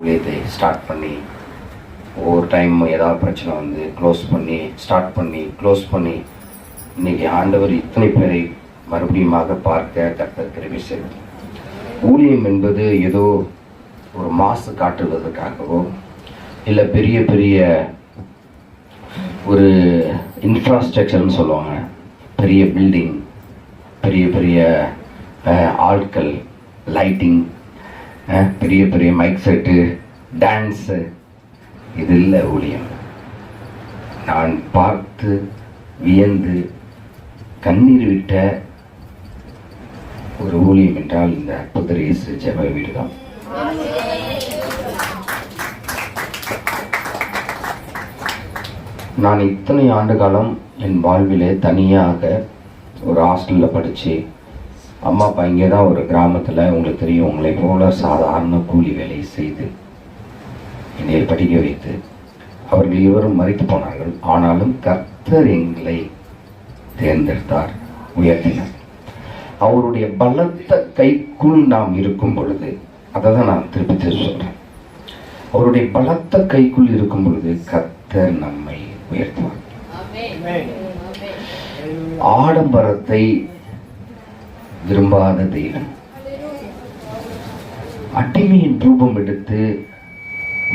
ஊழியத்தை ஸ்டார்ட் பண்ணி ஒவ்வொரு டைம் ஏதாவது பிரச்சனை வந்து க்ளோஸ் பண்ணி ஸ்டார்ட் பண்ணி க்ளோஸ் பண்ணி இன்றைக்கி ஆண்டவர் இத்தனை பேரை மறுபடியுமாக பார்க்க கர்த்தர் கிருபை செய்தார். ஊழியம் என்பது ஏதோ ஒரு மாசு காட்டுவதற்காகவோ இல்லை பெரிய பெரிய ஒரு இன்ஃப்ராஸ்ட்ரக்சர்னு சொல்லுவாங்க, பெரிய பில்டிங், பெரிய பெரிய ஆட்கள், லைட்டிங், பெரிய பெரிய மைக் செட்டு, டான்ஸு, இது இல்லை ஊழியம். நான் பார்த்து வியந்து கண்ணீர் விட்ட ஒரு ஊழியம் என்றால் இந்த அற்புதர் இயேசு ஜெப வீடு தான். நான் இத்தனை ஆண்டு காலம் என் வாழ்விலே தனியாக ஒரு ஹாஸ்டலில் படித்து, அம்மா அப்பா இங்கே தான் ஒரு கிராமத்தில், உங்களுக்கு தெரியும், உங்களை போல சாதாரண கூலி வேலையை செய்து என்னை படிக்க வைத்து அவர்கள் இருவரும் மரித்து போனார்கள். ஆனாலும் கர்த்தர் எங்களை தேர்ந்தெடுத்தார், உயர்த்தினார். அவருடைய பலத்த கைக்குள் நாம் இருக்கும் பொழுது, அதை தான் நான் திருப்பி சொல்கிறேன், அவருடைய பலத்த கைக்குள் இருக்கும் பொழுது கர்த்தர் நம்மை உயர்த்துவார். ஆடம்பரத்தை விரும்பாத தெய்வம் அடிமையின் ரூபம் எடுத்து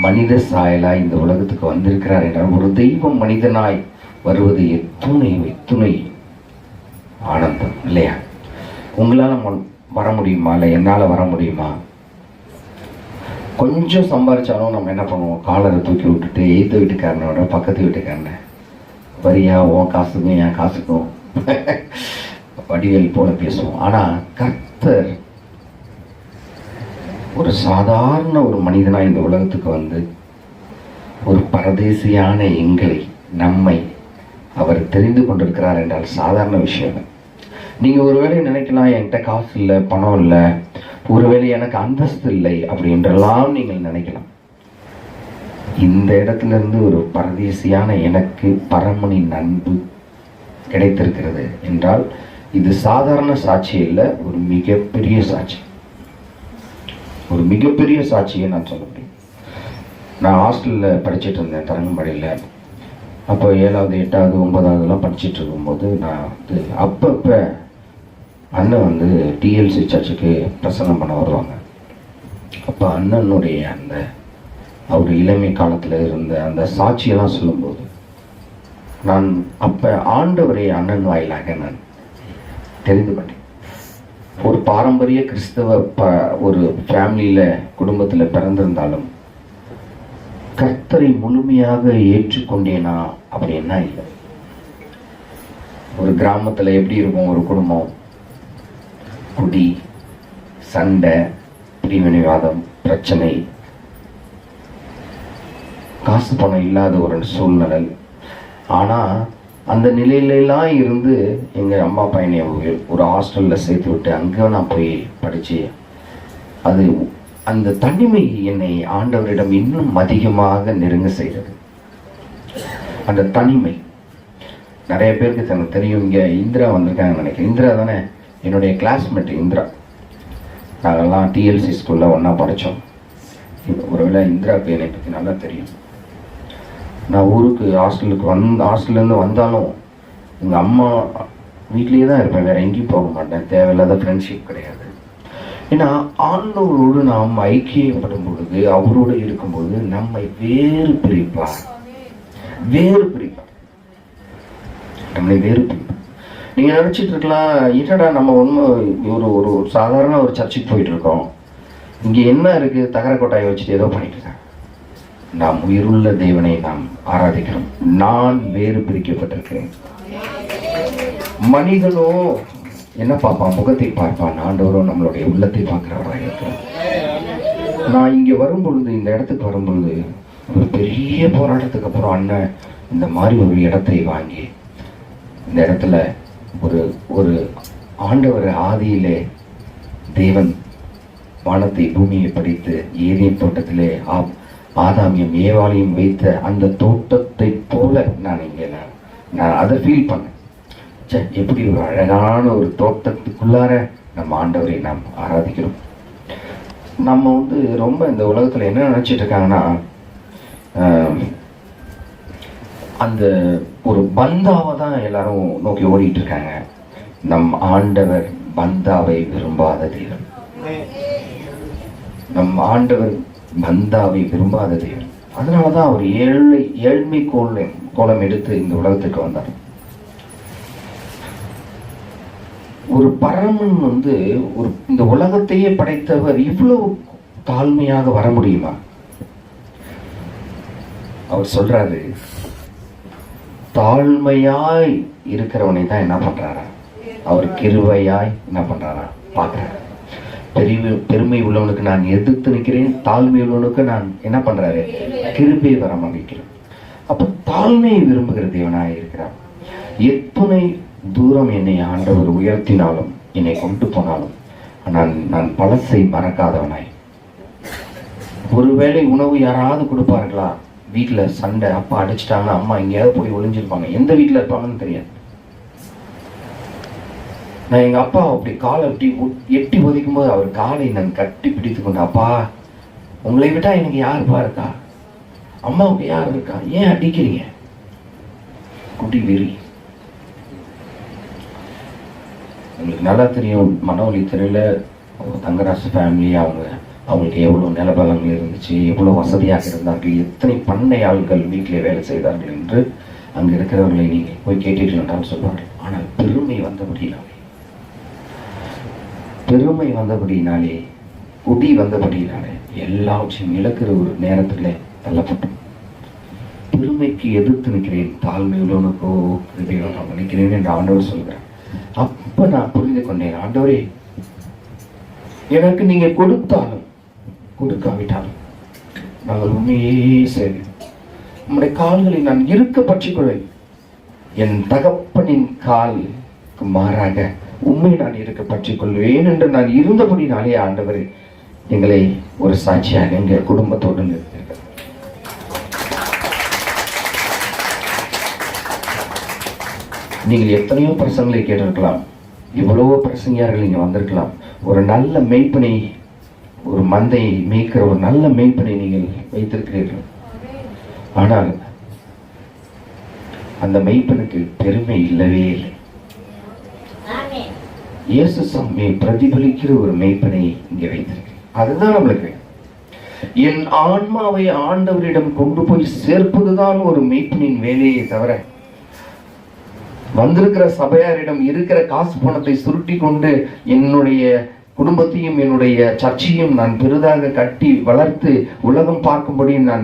மனித சாயலாய் இந்த உலகத்துக்கு வந்திருக்கிறார் என்றால், ஒரு தெய்வம் மனிதனாய் வருவது எத்துணை ஆனந்தம் இல்லையா? உங்களால் வர முடியுமா? இல்லை என்னால் வர முடியுமா? கொஞ்சம் சம்பாதிச்சாலும் நம்ம என்ன பண்ணுவோம், காலரை தூக்கி விட்டுட்டு எய்த்த வீட்டுக்காரனோட பக்கத்து வீட்டுக்காரனை, வரியா உன் காசுக்கும் என் காசுக்கும் வடிவேல் போல பேசுவோம். ஆனால் கர்த்தர் ஒரு சாதாரண ஒரு மனிதனாக இந்த உலகத்துக்கு வந்து ஒரு பரதேசியான எங்களை, நம்மை அவர் தெரிந்து கொண்டிருக்கிறார் என்றால் சாதாரண விஷயம். நீங்கள் ஒருவேளை நினைக்கலாம், என்கிட்ட காசு இல்லை, பணம் இல்லை, ஒருவேளை எனக்கு அந்தஸ்து இல்லை அப்படின்றெல்லாம் நீங்கள் நினைக்கலாம். இந்த இடத்துல இருந்து ஒரு பரதேசியான எனக்கு பரமனின் அன்பு கிடைத்திருக்கிறது என்றால் இது சாதாரண சாட்சி இல்லை, ஒரு மிகப்பெரிய சாட்சி. ஒரு மிகப்பெரிய சாட்சியை நான் சொல்ல முடியும். நான் ஹாஸ்டலில் படிச்சுட்டு இருந்தேன், தரங்கம்பாடியில். அப்போ 7வது 8வது 9வதுலாம் படிச்சுட்டு இருக்கும்போது நான் வந்து அப்பப்போ அண்ணன் வந்து டிஎல்சி சர்ச்சுக்கு பிரசங்கம் பண்ண வருவாங்க. அப்போ அண்ணனுடைய அந்த அவர் இளமை காலத்தில் இருந்த அந்த சாட்சியெல்லாம் சொல்லும்போது நான் அப்போ ஆண்டவரை அண்ணன் வாயிலாக நான் தெரிந்து கொண்டேன். ஒரு பாரம்பரிய கிறிஸ்தவ ஒரு ஃபேமிலியில், குடும்பத்தில் பிறந்திருந்தாலும் கர்த்தரை முழுமையாக ஏற்றுக்கொண்டேனா அப்படின்னா இல்லை. ஒரு கிராமத்தில் எப்படி இருக்கும் ஒரு குடும்பம், குடி, சண்டை, பிரிவினைவாதம், பிரச்சனை, காசு பணம் இல்லாத ஒரு சூழ்நிலை. ஆனால் அந்த நிலையிலெல்லாம் இருந்து எங்கள் அம்மா பையனை ஒரு ஹாஸ்டலில் சேர்த்து விட்டு அங்கே நான் போய் படித்து, அது அந்த தனிமை என்னை ஆண்டவரிடம் இன்னும் அதிகமாக நெருங்க செய்கிறது. அந்த தனிமை நிறைய பேருக்கு எனக்கு தெரியும். இங்கே இந்திரா வந்திருக்காங்கன்னு நினைக்கிறேன். இந்திரா தானே என்னுடைய கிளாஸ்மேட். இந்திரா, நாங்கள்லாம் டிஎல்சி ஸ்கூலில் ஒன்றா படித்தோம். ஒருவேளை இந்திராவுக்கு என்னை பற்றி நல்லா தெரியும். நான் ஊருக்கு ஹாஸ்டல்லேருந்து வந்தாலும் எங்கள் அம்மா வீட்லேயே தான் இருப்பேன், வேறு எங்கேயும் போக மாட்டேன். தேவையில்லாத ஃப்ரெண்ட்ஷிப் கிடையாது. ஏன்னா ஆண்டவரோடு நாம் ஐக்கியப்படும் பொழுது, அவரோடு இருக்கும்போது நம்மை வேறு பிரிப்பார். நம்மளை வேறு பிரிப்பார். நீங்கள் நினச்சிட்டு இருக்கலாம், என்னடா நம்ம ஒன்று ஒரு சாதாரண ஒரு சர்ச்சுக்கு போயிட்டு இருக்கோம், இங்கே என்ன இருக்குது, தகர கொட்டாயை வச்சுட்டு ஏதோ பண்ணிட்டு இருக்கேன். நாம் உயிருள்ள தேவனை நாம் ஆராதிக்கிறோம். நான் வேறு பிரிக்கப்பட்டிருக்கிறேன். மனிதனோ என்ன பார்ப்பான், முகத்தை பார்ப்பான். ஆண்டவரோ நம்மளுடைய உள்ளத்தை பார்க்கிறவராக இருக்கிறார். நான் இங்கே வரும்பொழுது, இந்த இடத்துக்கு வரும்பொழுது, ஒரு பெரிய போராட்டத்துக்கு அப்புறம் அண்ணன் இந்த மாதிரி ஒரு இடத்தை வாங்கி, இந்த இடத்துல ஒரு ஆண்டவர் ஆதியிலே தேவன் வானத்தை பூமியை படைத்து ஏதேன் தோட்டத்திலே ஆதாமியம் ஏவாளையும் வைத்த அந்த தோட்டத்தை போல நான் இங்கே நான் அதை ஃபீல் பண்ணேன். எப்படி ஒரு அழகான ஒரு தோட்டத்துக்குள்ளார நம்ம ஆண்டவரை நாம் ஆராதிக்கிறோம். நம்ம ரொம்ப இந்த உலகத்தில் என்ன நினச்சிட்டு இருக்காங்கன்னா, அந்த ஒரு பந்தாவை தான் எல்லாரும் நோக்கி ஓடிட்டு இருக்காங்க. நம் ஆண்டவர் பந்தாவை விரும்பாத தெய்வம். நம் ஆண்டவர் பந்தாவை விரும்பாத தெய்வம். அதனாலதான் அவர் ஏழ்மை கோலம் எடுத்து இந்த உலகத்துக்கு வந்தார். ஒரு பரமன் ஒரு இந்த உலகத்தையே படைத்தவர் இவ்வளவு தாழ்மையாக வர முடியுமா? அவர் சொல்றாரு, தாழ்மையாய் இருக்கிறவனை தான் என்ன பண்றாரா, அவர் கிருபையாய் என்ன பண்றாரா பார்க்கிறார். பெருமை உள்ளவனுக்கு நான் எதிர்த்து நிற்கிறேன், தாழ்மை உள்ளவனுக்கு நான் என்ன பண்றாரு, கிருபையை வரம் அமைக்கிறேன். அப்ப தாழ்மையை விரும்புகிற தேவனாய் இருக்கிறார். எத்தனை தூரம் என்னை ஆண்டவர் உயர்த்தினாலும் என்னை கொண்டு போனாலும் நான் பழசை மறக்காதவனாய். ஒருவேளை உணவு யாராவது கொடுப்பார்களா, வீட்டுல சண்டை, அப்பா அடிச்சிட்டாங்கன்னா அம்மா எங்கேயாவது போய் ஒளிஞ்சிருப்பாங்க, எந்த வீட்டுல இருப்பாங்கன்னு தெரியாது. நான் எங்க அப்பா அப்படி காலை அப்படி எட்டி ஒதிக்கும் போது அவர் காலை நான் கட்டி பிடித்து கொண்டு, அப்பா உங்களை விட்டா எனக்கு யாருப்பா இருக்கா, அம்மாவுக்கு யார் இருக்கா, ஏன் அடிக்கிறீங்க, குட்டி வெறி. உங்களுக்கு நல்லா தெரியும், மனவழி தெரியல தங்கராசு ஃபேமிலி, அவங்களுக்கு எவ்வளோ நிலபலங்கள் இருந்துச்சு, எவ்வளோ வசதியாக இருந்தார்கள், எத்தனை பண்ணை ஆள்கள் வீட்டிலே வேலை செய்தார்கள் என்று அங்கே இருக்கிறவர்களை நீங்கள் போய் கேட்டீர்கள் என்றால் சொல்வார்கள். ஆனால் பெருமை வந்தபடினாலே குடி வந்தபடினாலே எல்லாவற்றையும் இழக்கிற ஒரு நேரத்தில் தள்ளப்பட்டோம். பெருமைக்கு எதிர்த்து நிற்கிறேன், தாழ்மை உள்ளவனுக்கோ கிருபையோ நான் நினைக்கிறேன் என்று ஆண்டவர் சொல்கிறேன். அப்ப நான் புரிந்து கொண்டேன், ஆண்டவரே எனக்கு நீங்க கொடுத்தாலும் கொடுக்காவிட்டாலும் நாங்கள் உண்மையே சரி, நம்முடைய கால்களை நான் இருக்க பற்றிக்கொள்வேன். என் தகப்பனின் காலுக்கு மாறாக உண்மை நான் இருக்க பற்றிக்கொள்வேன் என்று நான் இருந்தபடினாலே ஆண்டவர் எங்களை ஒரு சாட்சியாக எங்கள் குடும்பத்தோடு நிறுத்தியிருக்கிறார். நீங்கள் எத்தனையோ பிரசங்களை கேட்டிருக்கலாம், எவ்வளவோ பிரசங்கியார்கள் இங்கே வந்திருக்கலாம். ஒரு நல்ல மெய்ப்பனை, ஒரு மந்தையை மேய்க்கிற ஒரு நல்ல மெய்ப்பனை நீங்கள் வைத்திருக்கிறீர்கள். ஆனால் அந்த மெய்ப்பனுக்கு பெருமை இல்லவே இல்லை. இயேசு சாமியை பிரதிபலிக்கிற ஒரு மெய்ப்பனை இங்கே வைத்திருக்கிறேன். அதுதான் நம்மளுக்கு என் ஆன்மாவை ஆண்டவரிடம் கொண்டு போய் சேர்ப்பதுதான் ஒரு மெய்ப்பனின் வேலையை தவிர, வந்திருக்கிற சபையாரிடம் இருக்கிற காசு பணத்தை சுருட்டி கொண்டு என்னுடைய குடும்பத்தையும் என்னுடைய சர்ச்சையும் நான் பெரிதாக கட்டி வளர்த்து உலகம் பார்க்கும்படி நான்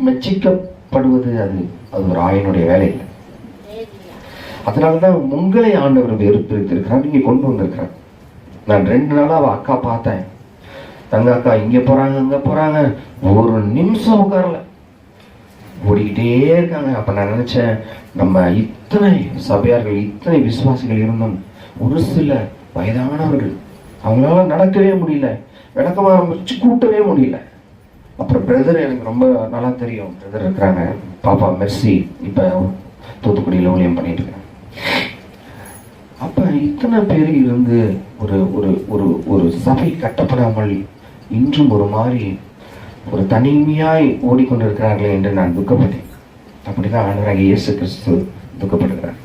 மெச்சிக்கப்படுவது அது ஒரு ஆயனுடைய வேலை இல்லை. அதனாலதான் உங்களை ஆண்டவர் வெறுப்பிருக்கிறார், நீங்க கொண்டு வந்திருக்கிறார். நான் 2 நாளா அவ அக்கா பார்த்தேன், தங்க அக்கா இங்க போறாங்க அங்க போறாங்க, ஒரு நிமிஷம் உட்காரல, ஓடிக்கிட்டே இருக்காங்க. அப்ப நான் நினைச்சேன், நம்ம இத்தனை சபையார்கள் இத்தனை விசுவாசிகள் இருந்தோம், ஒரு சில வயதானவர்கள் அவங்களால நடக்கவே முடியல, விளக்கமா ஆரம்பிச்சு கூட்டவே முடியல. அப்புறம் பிரதர் எனக்கு ரொம்ப நல்லா தெரியும், பிரதர் இருக்கிறாங்க, பாப்பா மெர்சி, இப்ப தூத்துக்குடியில் ஊழியம் பண்ணிட்டு இருக்காங்க. அப்ப இத்தனை பேர் இருந்து ஒரு ஒரு ஒரு ஒரு சபை கட்டப்படாமல் இன்றும் ஒரு மாதிரி ஒரு தனிமையாய் ஓடிக்கொண்டிருக்கிறார்களே என்று நான் துக்கப்பட்டேன். அப்படிதான் ஆண்டவராகிய இயேசு கிறிஸ்து துக்கப்படுகிறார்.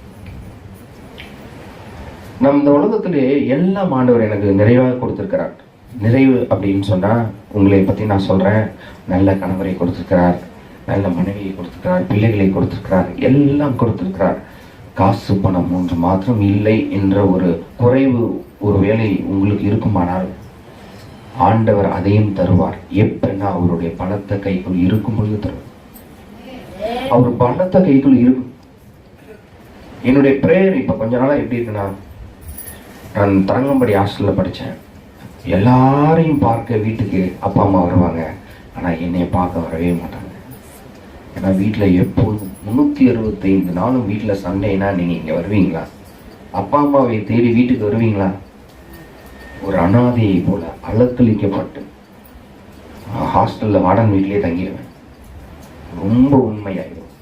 நம் இந்த உலகத்திலே எல்லாம் ஆண்டவர் எனக்கு நிறைவாக கொடுத்திருக்கிறார். நிறைவு அப்படின்னு சொன்னா உங்களை பத்தி நான் சொல்றேன், நல்ல கணவரை கொடுத்திருக்கிறார், நல்ல மனைவியை கொடுத்திருக்கிறார், பிள்ளைகளை கொடுத்திருக்கிறார், எல்லாம் கொடுத்திருக்கிறார். காசு பணம் ஒன்று மாத்திரம் இல்லை என்ற ஒரு குறைவு ஒரு வேலை உங்களுக்கு இருக்குமானால் ஆண்டவர் அதையும் தருவார். எப்பன்னா அவருடைய பணத்தை கைக்குள் இருக்கும் பொழுது தருவார். அவர் பணத்தை கைக்குள் இருக்கும். என்னுடைய பிரேயர் இப்ப கொஞ்ச நாளா எப்படி இருக்குன்னா, நான் தரங்கம்படி ஹாஸ்டல்ல படித்தேன். எல்லாரையும் பார்க்க வீட்டுக்கு அப்பா அம்மா வருவாங்க, ஆனால் என்னை பார்க்க வரவே மாட்டாங்க. ஏன்னா வீட்டில் எப்போதும் 365 நாளும் வீட்டில் சண்டைனா நீங்கள் இங்கே வருவீங்களா? அப்பா அம்மாவை தேடி வீட்டுக்கு வருவீங்களா? ஒரு அனாதையை போல அலக்களிக்கப்பட்டு ஹாஸ்டலில் வார்டன் வீட்டிலே தங்கிடுவேன். ரொம்ப உண்மையாயிடும்.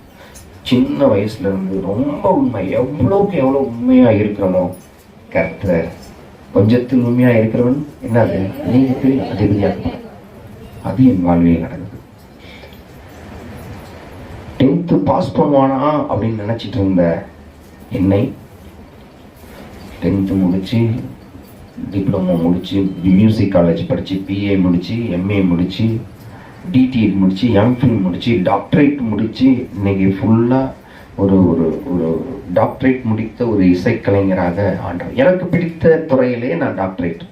சின்ன வயசுல இருந்து ரொம்ப உண்மை, எவ்வளோக்கு எவ்வளோ உண்மையாக இருக்கிறோமோ கர்த்தர் கொஞ்சத்தில் உண்மையா இருக்கிறவன் என்னது அநேகத்தில் அதிபதியாக. அது என் வாழ்வில் நடந்தது. 10th பாஸ் பண்ணுவானா அப்படின்னு நினைச்சிட்டு இருந்த என்னை 10th முடிச்சு, டிப்ளமோ முடிச்சு, மியூசிக் காலேஜ் படிச்சு, பிஏ முடிச்சு, எம்ஏ முடிச்சு, டிடிஎட் முடிச்சு, எம்ஃபில் முடிச்சு, டாக்டரேட் முடிச்சு, இன்னைக்கு ஃபுல்லாக ஒரு ஒரு ஒரு டாக்டரேட் முடித்த ஒரு இசைக்கலைஞராக ஆண்டவர். எனக்கு பிடித்த துறையிலே நான் டாக்டரேட்.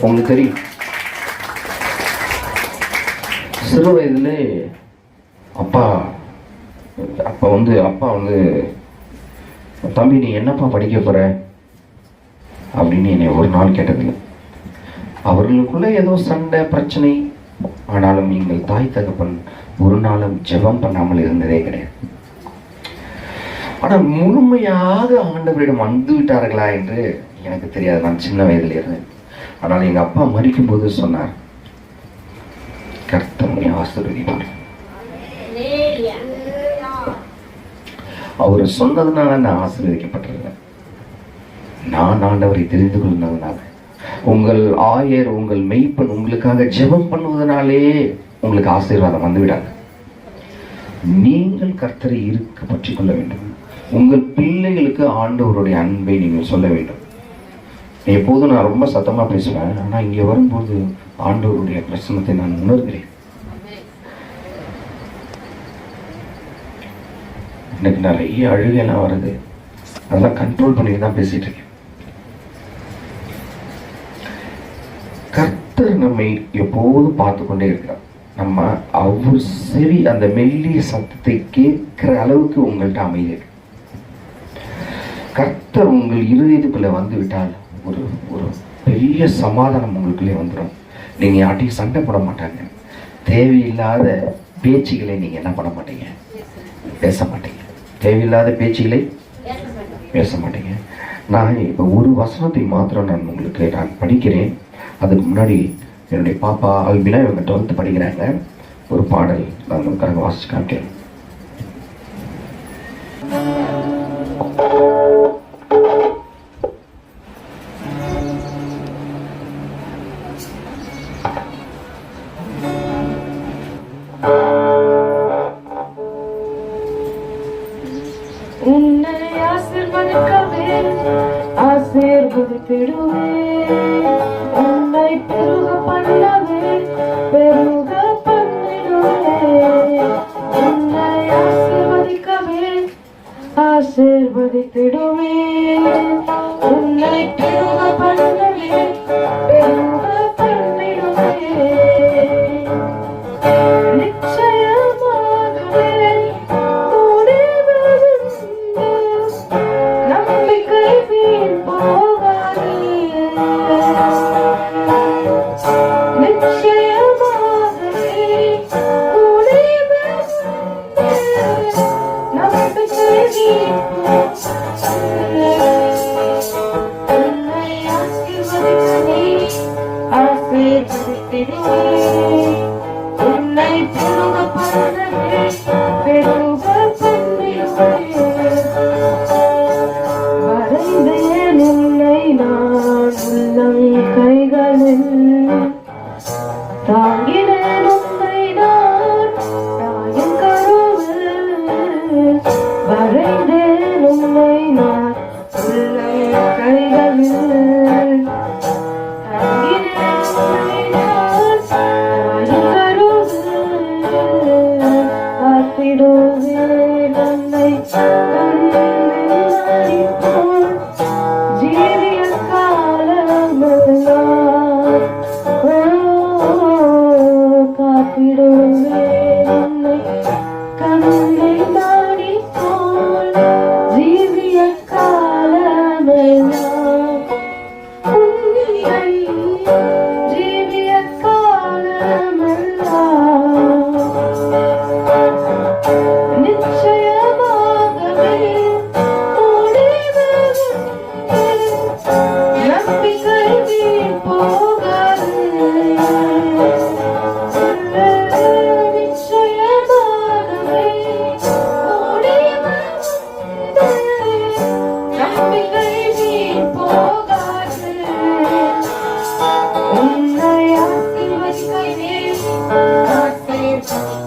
உங்களுக்கு தெரியும், சிறு வயதிலே அப்பா வந்து தம்பி நீ என்னப்பா படிக்க போற அப்படின்னு என்னை ஒரு நாள் கேட்டதில்லை. அவர்களுக்குள்ள ஏதோ சண்டை பிரச்சனை, ஆனாலும் எங்கள் தாய் தகப்பன் ஒரு நாளும் ஜெபம் பண்ணாமல் இருந்ததே கிடையாது. ஆனால் முழுமையாக ஆண்டவரிடம் வந்து விட்டார்களா என்று எனக்கு தெரியாது. நான் சின்ன வயதில் இருந்தேன். ஆனால் எங்கள் அப்பா மரிக்கும் போது சொன்னார், கர்த்தரை ஆசீர்வதிப்பார். அவர் சொன்னதுனால நான் ஆசீர்வதிக்கப்பட்டிருக்கேன். நான் ஆண்டவரை தெரிந்து கொள்வதனால, உங்கள் ஆயர் உங்கள் மெய்ப்பன் உங்களுக்காக ஜெபம் பண்ணுவதனாலே உங்களுக்கு ஆசீர்வாதம் வந்துவிடாது. நீங்கள் கர்த்தரை இருக்க பற்றி கொள்ள வேண்டும். உங்கள் பிள்ளைகளுக்கு ஆண்டவருடைய அன்பை நீங்கள் சொல்ல வேண்டும். எப்போதும் நான் ரொம்ப சத்தமா பேசுவேன், ஆனா இங்க வரும்போது ஆண்டவருடைய பிரசன்னத்தை நான் உணர்கிறேன். எனக்கு நிறைய அழுகையெல்லாம் வருது. அதெல்லாம் கண்ட்ரோல் பண்ணிட்டு தான் பேசிட்டு இருக்கேன். கர்த்தர் நம்மை எப்போதும் பார்த்து கொண்டே இருக்கிறார். நம்ம அவர் செவி அந்த மெல்லிய சத்தத்தை கேட்கிற அளவுக்கு உங்கள்கிட்ட அமைதி இருக்கு. கர்த்தர் உங்கள் இருதயத்துக்குள்ள வந்து விட்டால் ஒரு ஒரு பெரிய சமாதானம் உங்களுக்குள்ளே வந்துடும். நீங்க யார்ட்டையும் சண்டை போட மாட்டாங்க. தேவையில்லாத பேச்சுகளை நீங்க என்ன பண்ண மாட்டீங்க, பேச மாட்டீங்க. தேவையில்லாத பேச்சுகளை பேச மாட்டீங்க. நான் இப்போ ஒரு வசனத்தை மாத்திரம் நான் படிக்கிறேன். அதுக்கு முன்னாடி என்னுடைய பாப்பா அல்பினா இவங்க 12th படிக்கிறாங்க. ஒரு பாடல் நான் உங்களுக்காக வாசிச்சு காமிக்கிறேன். உன்னை ஆசீர்வதிக்கவே ஆசீர்வதித்திடுவே, உன்னை பெருக பண்ணவே பெருக பண்ணிடுவே. உன்னை ஆசீர்வதிக்கவே ஆசீர்வதித்திடுவே, உன்னை பெருக பண்ணவே பெருக பண்ணிடுவே.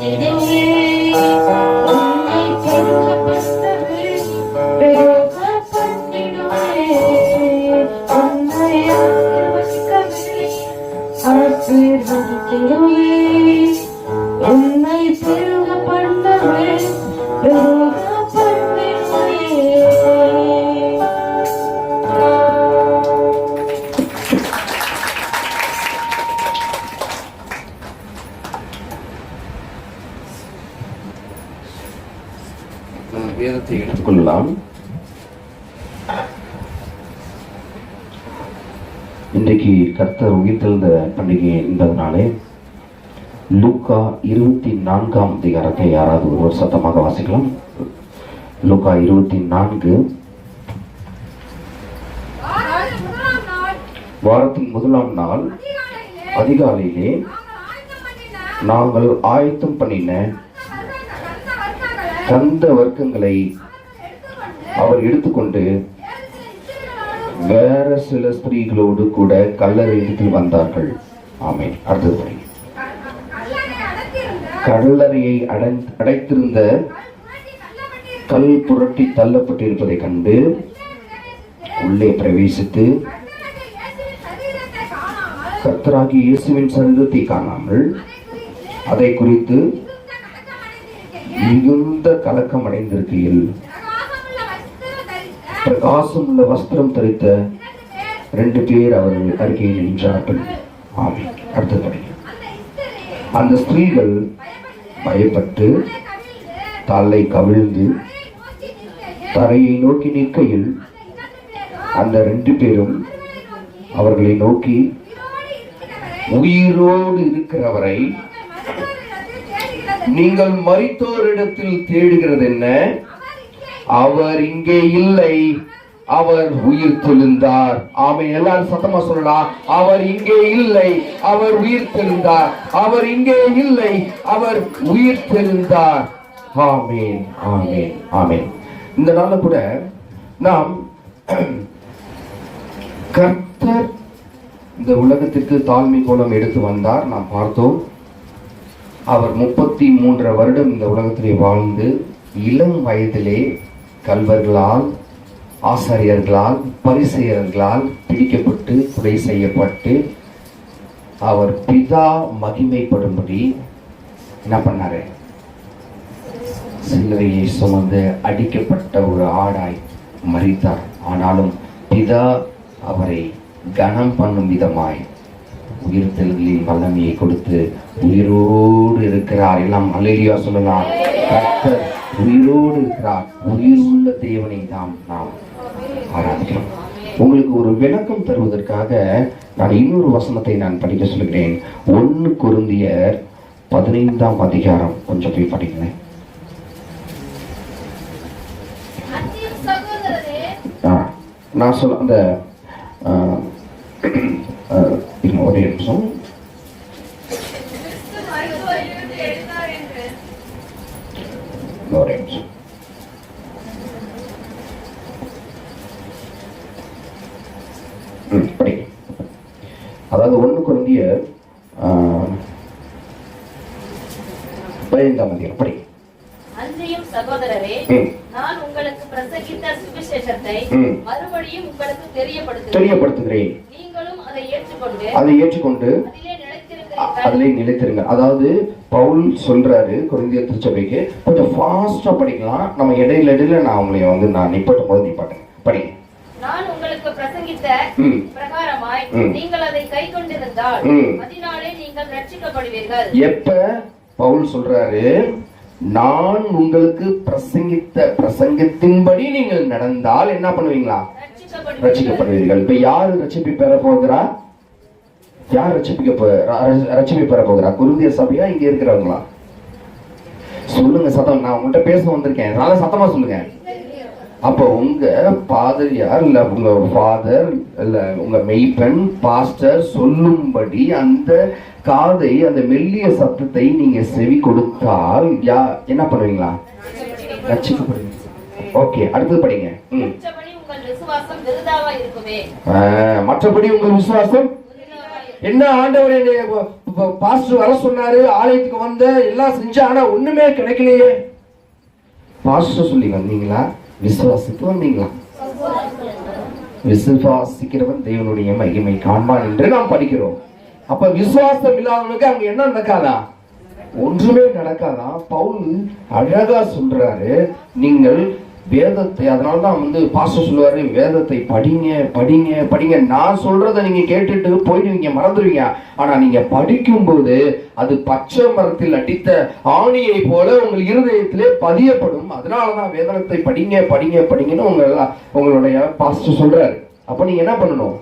படுத்திடுவே உன்னை பெருக பண்ணவே பெருக பண்ணிடுவே உன்னை ஆசீர்வதிக்கவே ஆசீர்வதித்திடுவே உன்னை பெருக பண்ணவே பெருக பண்ணிடுவே. வேதத்தை எடுத்துக்கொள்ளலாம். இன்றைக்கு கர்த்தர் உயிர்த்தெழுந்த பண்டிகை என்பதனாலே லூக்கா 24ஆம் அதிகாரத்தை யாராவது ஒருவர் சத்தமாக வாசிக்கலாம். லூக்கா 24. வாரத்தின் முதலாம் நாள் அதிகாலையிலே நாங்கள் ஆயத்தம் பண்ணின கந்த வர்க்கங்களை அவர் எடுத்துக்கொண்டு வேற சில ஸ்திரீகளோடு கூட கல்லறையில் வந்தார்கள். ஆமென். அடுத்தது கல்லறையை அடைத்திருந்த கல் புரட்டி தள்ளப்பட்டிருப்பதை கண்டு உள்ளே பிரவேசித்து கர்த்தராகிய இயேசுவின் சரீரத்தை காணாமல் அதை குறித்து மிகுந்த கலக்கம் அடைந்திருக்கையில் பிரகாசமுள்ள வஸ்திரம் தரித்த 2 பேர் அவர்கள் அருகே நின்றார்கள். ஆமென். அடுத்தபடி அந்த ஸ்திரீகள் பயப்பட்டு தலை கவிழ்ந்து தரையை நோக்கி நிற்கையில் அந்த 2 பேரும் அவர்களை நோக்கி, உயிரோடு இருக்கிறவரை நீங்கள் மரித்தோரிடத்தில் தேடுகிறது என்ன? அவர் இங்கே இல்லை, அவர் உயிர் தெழுந்தார். ஆமென். எல்லாரும் சத்தமா சொல்லலாம். அவர் இங்கே இல்லை, அவர் உயிர் தெழுந்தார். அவர் இங்கே இல்லை, அவர் உயிர் தெழுந்தார். ஆமென், ஆமென், ஆமென். இந்த நாள்ல கூட நாம் கர்த்தர் இந்த உலகத்திற்கு தாழ்மை கோலம் எடுத்து வந்தார். நாம் பார்த்தோம். அவர் 33 வருடம் இந்த உலகத்திலே வாழ்ந்து இளம் வயதிலே கல்வர்களால், ஆசாரியர்களால், பரிசேயர்களால் பிடிக்கப்பட்டு கொலை செய்யப்பட்டு அவர் பிதா மகிமைப்படும்படி என்ன பண்ணாரு? சிலுவையை சுமந்து அடிக்கப்பட்ட ஒரு ஆடாய் மரித்தார். ஆனாலும் பிதா அவரை கனம் பண்ணும் விதமாய் உயிர்த்தெழுதலின் வல்லமையை கொடுத்து உயிரோடு இருக்கிறார். எல்லாம் அல்லேலூயா சொல்லலாம். கர்த்தர் உயிரோடு இருக்கிறார். உயிருள்ள தேவனை நாம் ஆராதிக்கிறோம். உங்களுக்கு ஒரு விளக்கம் தருவதற்காக நான் இன்னொரு வசனத்தை நான் படிக்க சொல்கிறேன். 1 கொரிந்தியர் 15ஆம் அதிகாரம். கொஞ்சம் போய் படிக்கிறேன். நான் சொல்ல அந்த ஒரே நிமிஷம். ஒரே நிமிஷம். படி. அதாவது 1 கொரிந்தியர் 15ஆம் அதிகாரம். படி. அன்றியும் சகோதரரே, நான் உங்களுக்கு பிரசங்கித்த சுவிசேஷத்தை மறுபடியும் உங்களுக்கு தெரியப்படுத்துகிறேன். நீங்களும் அதை ஏற்றுக்கொண்டு அதிலே நிலைத்திருங்க. அதாவது பவுல் சொல்றாரு கொரிந்தியர் திருச்சபைக்கு, கொஞ்சம் ஃபாஸ்டா படிக்கலாம். நம்ம இடையில நான் உங்களை நான் நிப்பாட்டும் போது நிப்பாட்டுங்க. படி. நான் உங்களுக்கு பிரசங்கித்த பிரகாரமாய் நீங்கள் அதை கைக்கொண்டிருந்தால் அதனாலே நீங்கள் ரட்சிக்கப்படுவீர்கள். எப்ப பவுல் சொல்றாரு, நான் உங்களுக்கு பிரசங்கித்த பிரசங்கத்தின்படி நீங்கள் நடந்தால் என்ன பண்ணுவீங்களா? ரட்சிக்கப்படுவீர்கள். இப்ப யாரு ரட்சிப்பை பெற போகிறா? யார் ரட்சிப்பை பெற போகிறா? கொரிந்தியர் சபையா, இங்க இருக்கிறவங்களா? சொல்லுங்க சத்தம். நான் உங்கள்கிட்ட பேச வந்திருக்கேன், அதனால சத்தமா சொல்லுங்க. அப்போ உங்க பாதர் யார்? இல்ல உங்க ஃபாதர் இல்ல உங்க மெய்ப்பெண் பாஸ்டர் சொல்லும்படி அந்த காதை, அந்த மெல்லிய சத்தத்தை நீங்க செவி கொடுத்தால் என்ன பண்ணுவீங்களா? ரட்சிக்கப்படுவீங்க. ஓகே, அடுத்தது படிங்க. மற்றபடி உங்கள் விசுவாசம் என்ன ஆண்டவர் பாஸ்டர் வர சொன்னாரு, ஆலயத்துக்கு வந்த எல்லாம் செஞ்சா, ஆனா ஒண்ணுமே கிடைக்கலையே. பாஸ்டர் சொல்லி வந்தீங்களா? விசுவாசித்து வந்தீங்களா? விசுவாசிக்கிறவன் தேவனுடைய மகிமை காண்பான் என்று நாம் படிக்கிறோம். அப்ப விசுவாசம் இல்லாதவனுக்கு அங்க என்ன நடக்காதா? ஒன்றுமே நடக்காதா? பவுல் அழகா சொல்றாரு, நீங்கள் வேதத்தை, அதனாலதான் பாஸ்டர் சொல்லுவாரு, வேதத்தை படிங்க படிங்க படிங்க. நான் சொல்றதை நீங்க கேட்டுட்டு போயிடுவீங்க, மறந்துடுவீங்க. ஆனா நீங்க படிக்கும் போது அது பச்சை மரத்தில் அடித்த ஆணியை போல உங்கள் இருதயத்திலே பதியப்படும். அதனாலதான் வேதத்தை படிங்க படிங்க படிங்கன்னு உங்களுடைய பாஸ்டர் சொல்றாரு. அப்ப நீங்க என்ன பண்ணணும்?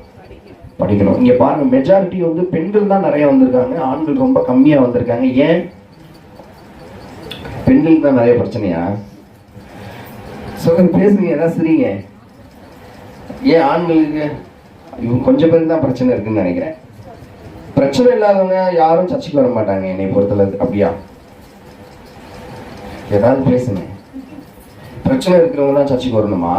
படிக்கணும். இங்க பாருங்க, மெஜாரிட்டி பெண்கள் தான் நிறைய வந்திருக்காங்க, ஆண்கள் ரொம்ப கம்மியா வந்திருக்காங்க. ஏன்? பெண்களுக்கு தான் நிறைய பிரச்சனையா? சொல்லுங்க, பேசுங்க, ஏதாவது சரிங்க. ஏன் ஆண்களுக்கு? இவங்க கொஞ்சம் பேருக்கு தான் பிரச்சனை இருக்குன்னு நினைக்கிறேன். பிரச்சனை இல்லாதவங்க யாரும் சர்ச்சைக்கு வர மாட்டாங்க என்னை பொறுத்தளவு. அப்படியா? ஏதாவது பேசுங்க. பிரச்சனை இருக்கிறவங்க தான் சர்ச்சைக்கு வரணுமா?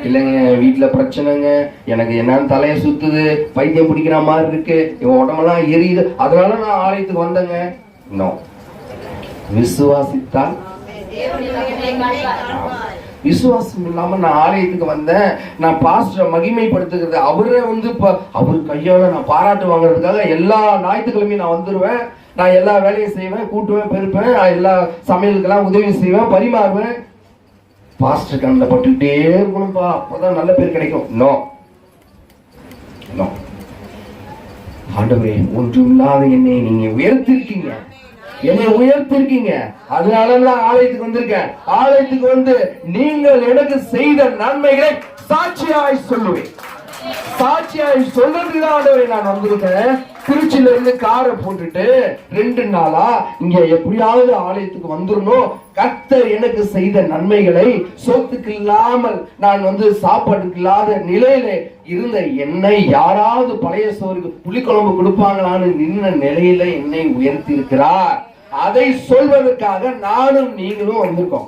இல்லைங்க, வீட்டுல பிரச்சனைங்க, எனக்கு என்னன்னு தலையை சுத்துது, பைத்தியம் பிடிக்கிற மாதிரி இருக்கு, இவன் உடம்பெல்லாம் எரியுது, அதனால நான் ஆலயத்துக்கு வந்தேங்க. இன்னும் விசுவாசித்தால், விசுவாசம் இல்லாம நான் ஆலயத்துக்கு வந்தேன், நான் பாஸ்டரை மகிமைப்படுத்துகிறது, அவரே அவர் கையால நான் பாராட்டு வாங்குறதுக்காக எல்லா ஞாயிற்றுக்கிழமையும் நான் வந்துருவேன், நான் எல்லா வேலையும் செய்வேன், கூட்டுவேன், பெருப்பேன், எல்லா சமையலுக்கெல்லாம் உதவி செய்வேன், பரிமாறுவேன். பாஸ்டர் கண்ணில் பட்டுக்கிட்டே இருக்கணும்பா, அப்பதான் நல்ல பேர் கிடைக்கும். No no. ஆண்டவரே, ஒன்றும் இல்லாத என்னை நீங்க உயர்த்திருக்கீங்க, என்னை உயர்த்திருக்கீங்க, அதனாலதான் ஆலயத்துக்கு வந்திருக்கேன். ஆலயத்துக்கு வந்து நீங்கள் எனக்கு செய்த நன்மைகளை சாட்சியாய் சொல்லுவேன். சாட்சியாய் சொல்றதுதான் ஆண்டவரே நான் வந்திருக்கேன். திருச்சியில இருந்து காரை போட்டுட்டு 2 நாளா இங்க எப்படியாவது ஆலயத்துக்கு வந்துடணும். கர்த்தர் எனக்கு செய்த நன்மைகளை, சொத்துக்கு இல்லாமல் நான் சாப்பாட்டுக்கு இல்லாத நிலையில இருந்த என்னை யாராவது பழைய சோறுக்கு புளிக்குழம்பு கொடுப்பாங்களான்னு நின்ன நிலையில என்னை உயர்த்தி இருக்கிறார். அதை சொல்வதற்காக நானும் நீங்களும் வந்திருக்கோம்.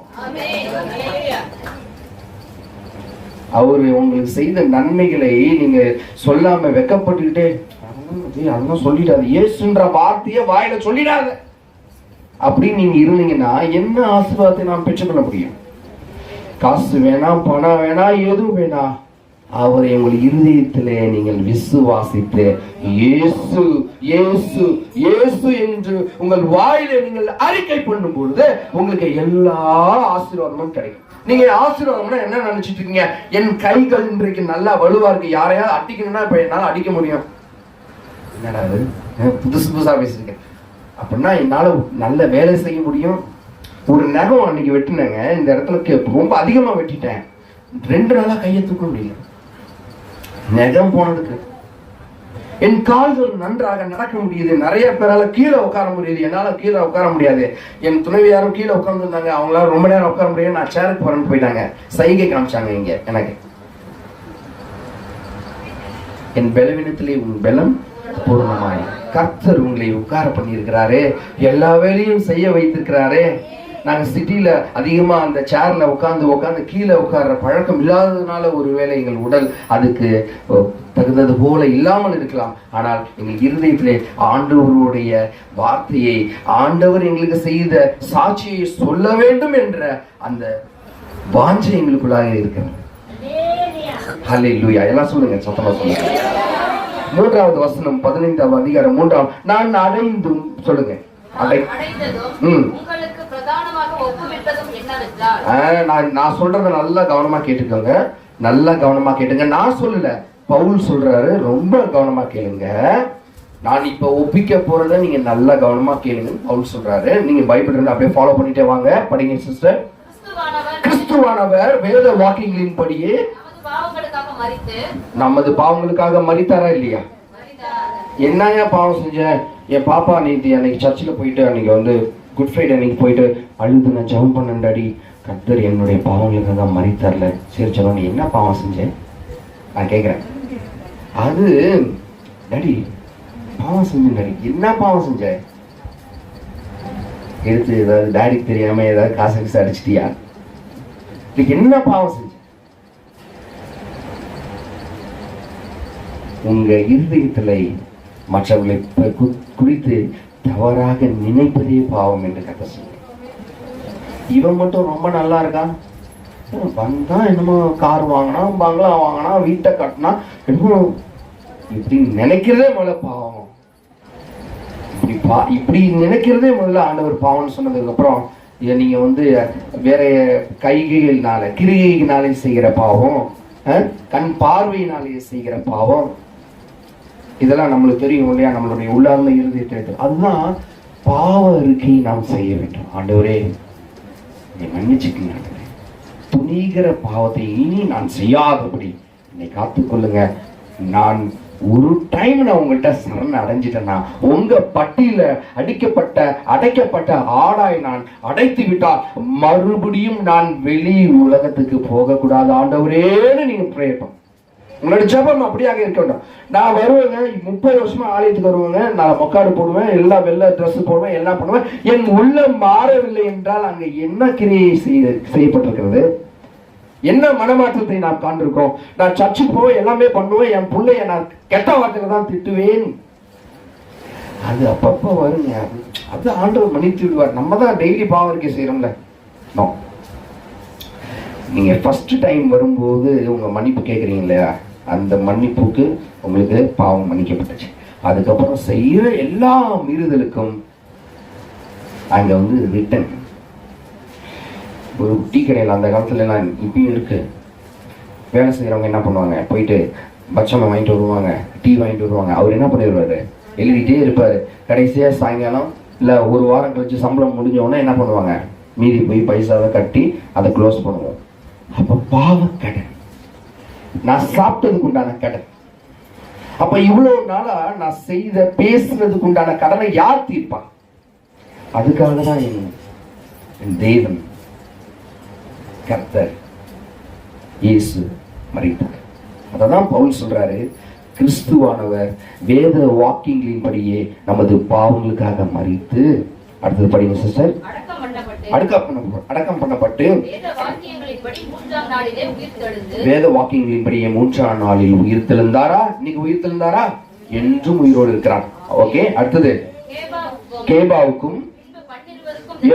அவரு உங்களுக்கு செய்த நன்மைகளை நீங்க சொல்லாம வெக்கப்பட்டுக்கிட்டே அதெல்லாம் சொல்லிடாது, இயேசுன்ற வார்த்தைய வாயில சொல்லிடாத அப்படின்னு நீங்க இருந்தீங்கன்னா என்ன ஆசீர்வாதத்தை நாம் பெற்றுக்கொள்ள முடியும்? காசு வேணாம், பணம் வேணாம், எதுவும் வேணாம். அவரை உங்கள் இருதயத்திலே நீங்கள் விசுவாசித்து இயேசு இயேசு இயேசு என்று உங்கள் வாயிலே நீங்கள் அறிக்கை பண்ணும் பொழுது உங்களுக்கு எல்லா ஆசீர்வாதமும் கிடைக்கும். நீங்க ஆசீர்வாதம்னா என்ன நினைச்சிட்டு இருக்கீங்க? என் கைகள் இன்றைக்கு நல்லா வலுவா இருக்கு, யாரையாவது அடிக்கணும்னா இப்ப என்னால அடிக்க முடியும். என்னடா புதுசு புதுசா பேசிருக்கேன் அப்படின்னா என்னால நல்ல வேலை செய்ய முடியும். ஒரு நகம் அன்னைக்கு வெட்டினேங்க, இந்த இடத்துல ரொம்ப அதிகமா வெட்டிட்டேன், 2 நாளா கையை தூக்க முடியல நகம் போனதுக்கு. என் கால்கள் நன்றாக நடக்க முடியுது, நிறைய பேரால கீழே உட்கார முடியுது, என்னால கீழே உட்கார முடியாது. என் துணைவியாரும் கீழே உட்கார்ந்துருந்தாங்க, அவங்களால ரொம்ப நேரம் உட்கார முடியாது, நான் சேருக்கு போறேன்னு போயிட்டாங்க, சைகை காமிச்சாங்க இங்க எனக்கு. என் பலவீனத்திலே உன் பலம் பூர்ணமாய். கர்த்தர் உங்களை உட்கார பண்ணியிருக்கிறாரு, எல்லா வேலையும் செய்ய வைத்திருக்கிறாரு. நாங்க சிட்டியில அதிகமா அந்த சேர்ல உட்கார்ந்து கீழே உட்கார்ற பழக்கம் இல்லாததுனால ஒருவேளை எங்கள் உடல் அதுக்கு தகுந்தது போல இல்லாமல் இருக்கலாம். ஆனால் எங்கள் இருதயத்திலே ஆண்டவருடைய வார்த்தையை, ஆண்டவர் எங்களுக்கு செய்த சாட்சியை சொல்ல வேண்டும் என்ற அந்த வாஞ்சை எங்களுக்குள்ளாக இருக்கிறது. ஹல்லேலூயா. எல்லாம் சொல்லுங்க, சத்தமா சொல்லுங்க. 3வது வசனம் 15வது அதிகாரம் 3ஆம். நான் அடைந்தும், சொல்லுங்க, நான் சொல்றத நல்லா கவனமா கேட்டுக்கோங்க, நல்லா கவனமா கேட்டுங்க. நான் சொல்லல, பவுல் சொல்றாரு, ரொம்ப கவனமா கேளுங்க. நான் இப்ப ஒப்பிக்க போறத நீங்க நல்லா கவனமா கேளுங்க. பவுல் சொல்றாரு, நீங்க பைபிள் இருந்து அப்படியே ஃபாலோ பண்ணிட்டே வாங்க, படிங்க சிஸ்டர். கிறிஸ்துவானவர் வேத வாக்கியங்களின் படியே நமது பாவங்களுக்காக மரித்தாரா இல்லையா? என்னையா பாவம் செஞ்சேன்? என் பாப்பா அன்னைக்கு சர்ச்சில் போயிட்டு அன்னைக்கு குட் ஃப்ரைடே அன்னைக்கு போயிட்டு அழுது நான் ஜெபம் பண்ணேன், டாடி கர்த்தர் என்னுடைய பாவங்களுக்காக மரித்தார்ல. சரி ஜெபம், என்ன பாவம் செஞ்சேன் நான் கேட்குறேன். அது டாடி பாவம் செஞ்சேன், டாடி என்ன பாவம் செஞ்சேன்? எடுத்து ஏதாவது டாடிக்கு தெரியாம ஏதாவது காசு அடிச்சிட்டியா? என்ன பாவம் செஞ்ச? உங்க இருதயத்துல மற்றவர்களை குறித்து தவறாக நினைப்பதே பாவம் என்று கதை சொல்ல. இவன் மட்டும் ரொம்ப நல்லா இருக்கான், வந்தா என்னமோ கார் வாங்கினா, பங்களா வாங்கினா, வீட்டை கட்டினா, என்னமோ இப்படி நினைக்கிறதே முதல்ல பாவம். இப்படி நினைக்கிறதே முதல்ல ஆண்டவர் பாவம்னு சொன்னதுக்கு அப்புறம் நீங்க வேற கைகளினால கிரிகையினாலே செய்கிற பாவம், கண் பார்வையினாலே செய்கிற பாவம், இதெல்லாம் நம்மளுக்கு தெரியும் இல்லையா? நம்மளுடைய உள்ளார்ந்த இருதயத்தை அதுதான் பாவ அறிக்கை நாம் செய்ய வேண்டும். ஆண்டவரே என்னை மன்னிச்சுக்கங்க, துணிகிற பாவத்தை இனி நான் செய்யாதபடி என்னை காத்துக்கொள்ளுங்க. நான் ஒரு டைம் நான் உங்கள்கிட்ட சரண் அடைஞ்சிட்டேன்னா உங்க பட்டியல அடைக்கப்பட்ட ஆடாய் நான் அடைத்து விட்டால் மறுபடியும் நான் வெளி உலகத்துக்கு போக கூடாது ஆண்டவரேன்னு நீங்க ப்ரேயர் பண்ணுங்க. உங்களோட ஜபம் அப்படியாக இருக்க வேண்டும். நான் வருவேங்க, 30 வருஷமா ஆலயத்துக்கு வருவேங்க, நான் மொக்காடு போடுவேன், எல்லாம் வெள்ளை ட்ரெஸ் போடுவேன், எல்லாம் பண்ணுவேன். என் உள்ளம் மாறவில்லை என்றால் அங்க என்ன கிரியை செய்யப்பட்டிருக்கிறது? என்ன மனமாற்றத்தை நாம் காண்டிருக்கோம்? நான் சர்ச்சுக்கு போவேன், எல்லாமே பண்ணுவேன், என் பிள்ளைய நான் கெட்ட வார்த்தையில தான் திட்டுவேன். அது அப்பப்போ வருங்க, அது ஆண்டவர் மன்னித்து விடுவார். நம்ம தான் டெய்லி பாவரிக்கை செய்யறோம்ல. நீங்க ஃபர்ஸ்ட் டைம் வரும்போது உங்க மன்னிப்பு கேட்குறீங்க இல்லையா, அந்த மன்னிப்புக்கு உங்களுக்கு பாவம் மன்னிக்கப்பட்டுச்சு. அதுக்கப்புறம் செய்யற எல்லா மீறுதலுக்கும் அங்க ரிட்டன். ஒரு டீ கடையில் அந்த காலத்துல எல்லாம் இப்பயும் இருக்கு, வேலை செய்யறவங்க என்ன பண்ணுவாங்க, போயிட்டு பட்சம் வாங்கிட்டு வருவாங்க, டீ வாங்கிட்டு வருவாங்க. அவர் என்ன பண்ணிடுவாரு, எழுதிட்டே இருப்பாரு. கடைசியா சாயங்காலம் இல்ல ஒரு வாரம் கழிச்சு சம்பளம் முடிஞ்ச உடனே என்ன பண்ணுவாங்க, மீதி போய் பைசாவை கட்டி அதை க்ளோஸ் பண்ணுவோம். அப்ப பாவ கடன், நான் சாப்பிட்டதுக்கு உண்டான கடன். அப்ப இவ்வளவு நாளா நான் செய்த பேசுறதுக்கு உண்டான கடனை யார் தீர்ப்பா? அதுக்காக தான் என் தேவன் கர்த்தர் இயேசு மரித்தார். அததான் பவுல் சொல்றாரு, கிறிஸ்துவானவர் வேத வாக்கியங்களின்படியே நமது பாவங்களுக்காக மரித்து, அடுத்தது படிங்க சிஸ்டர், அடக்கம் பண்ணப்பட்டு வேத வாக்கியங்களின்படியே 3ஆம் நாளில் உயிர் தெழுந்தாரா? இன்னைக்கு உயிர் தெழுந்தாரா? என்றும் உயிரோடு இருக்கிறார். ஓகே, அடுத்தது கேபாவுக்கும்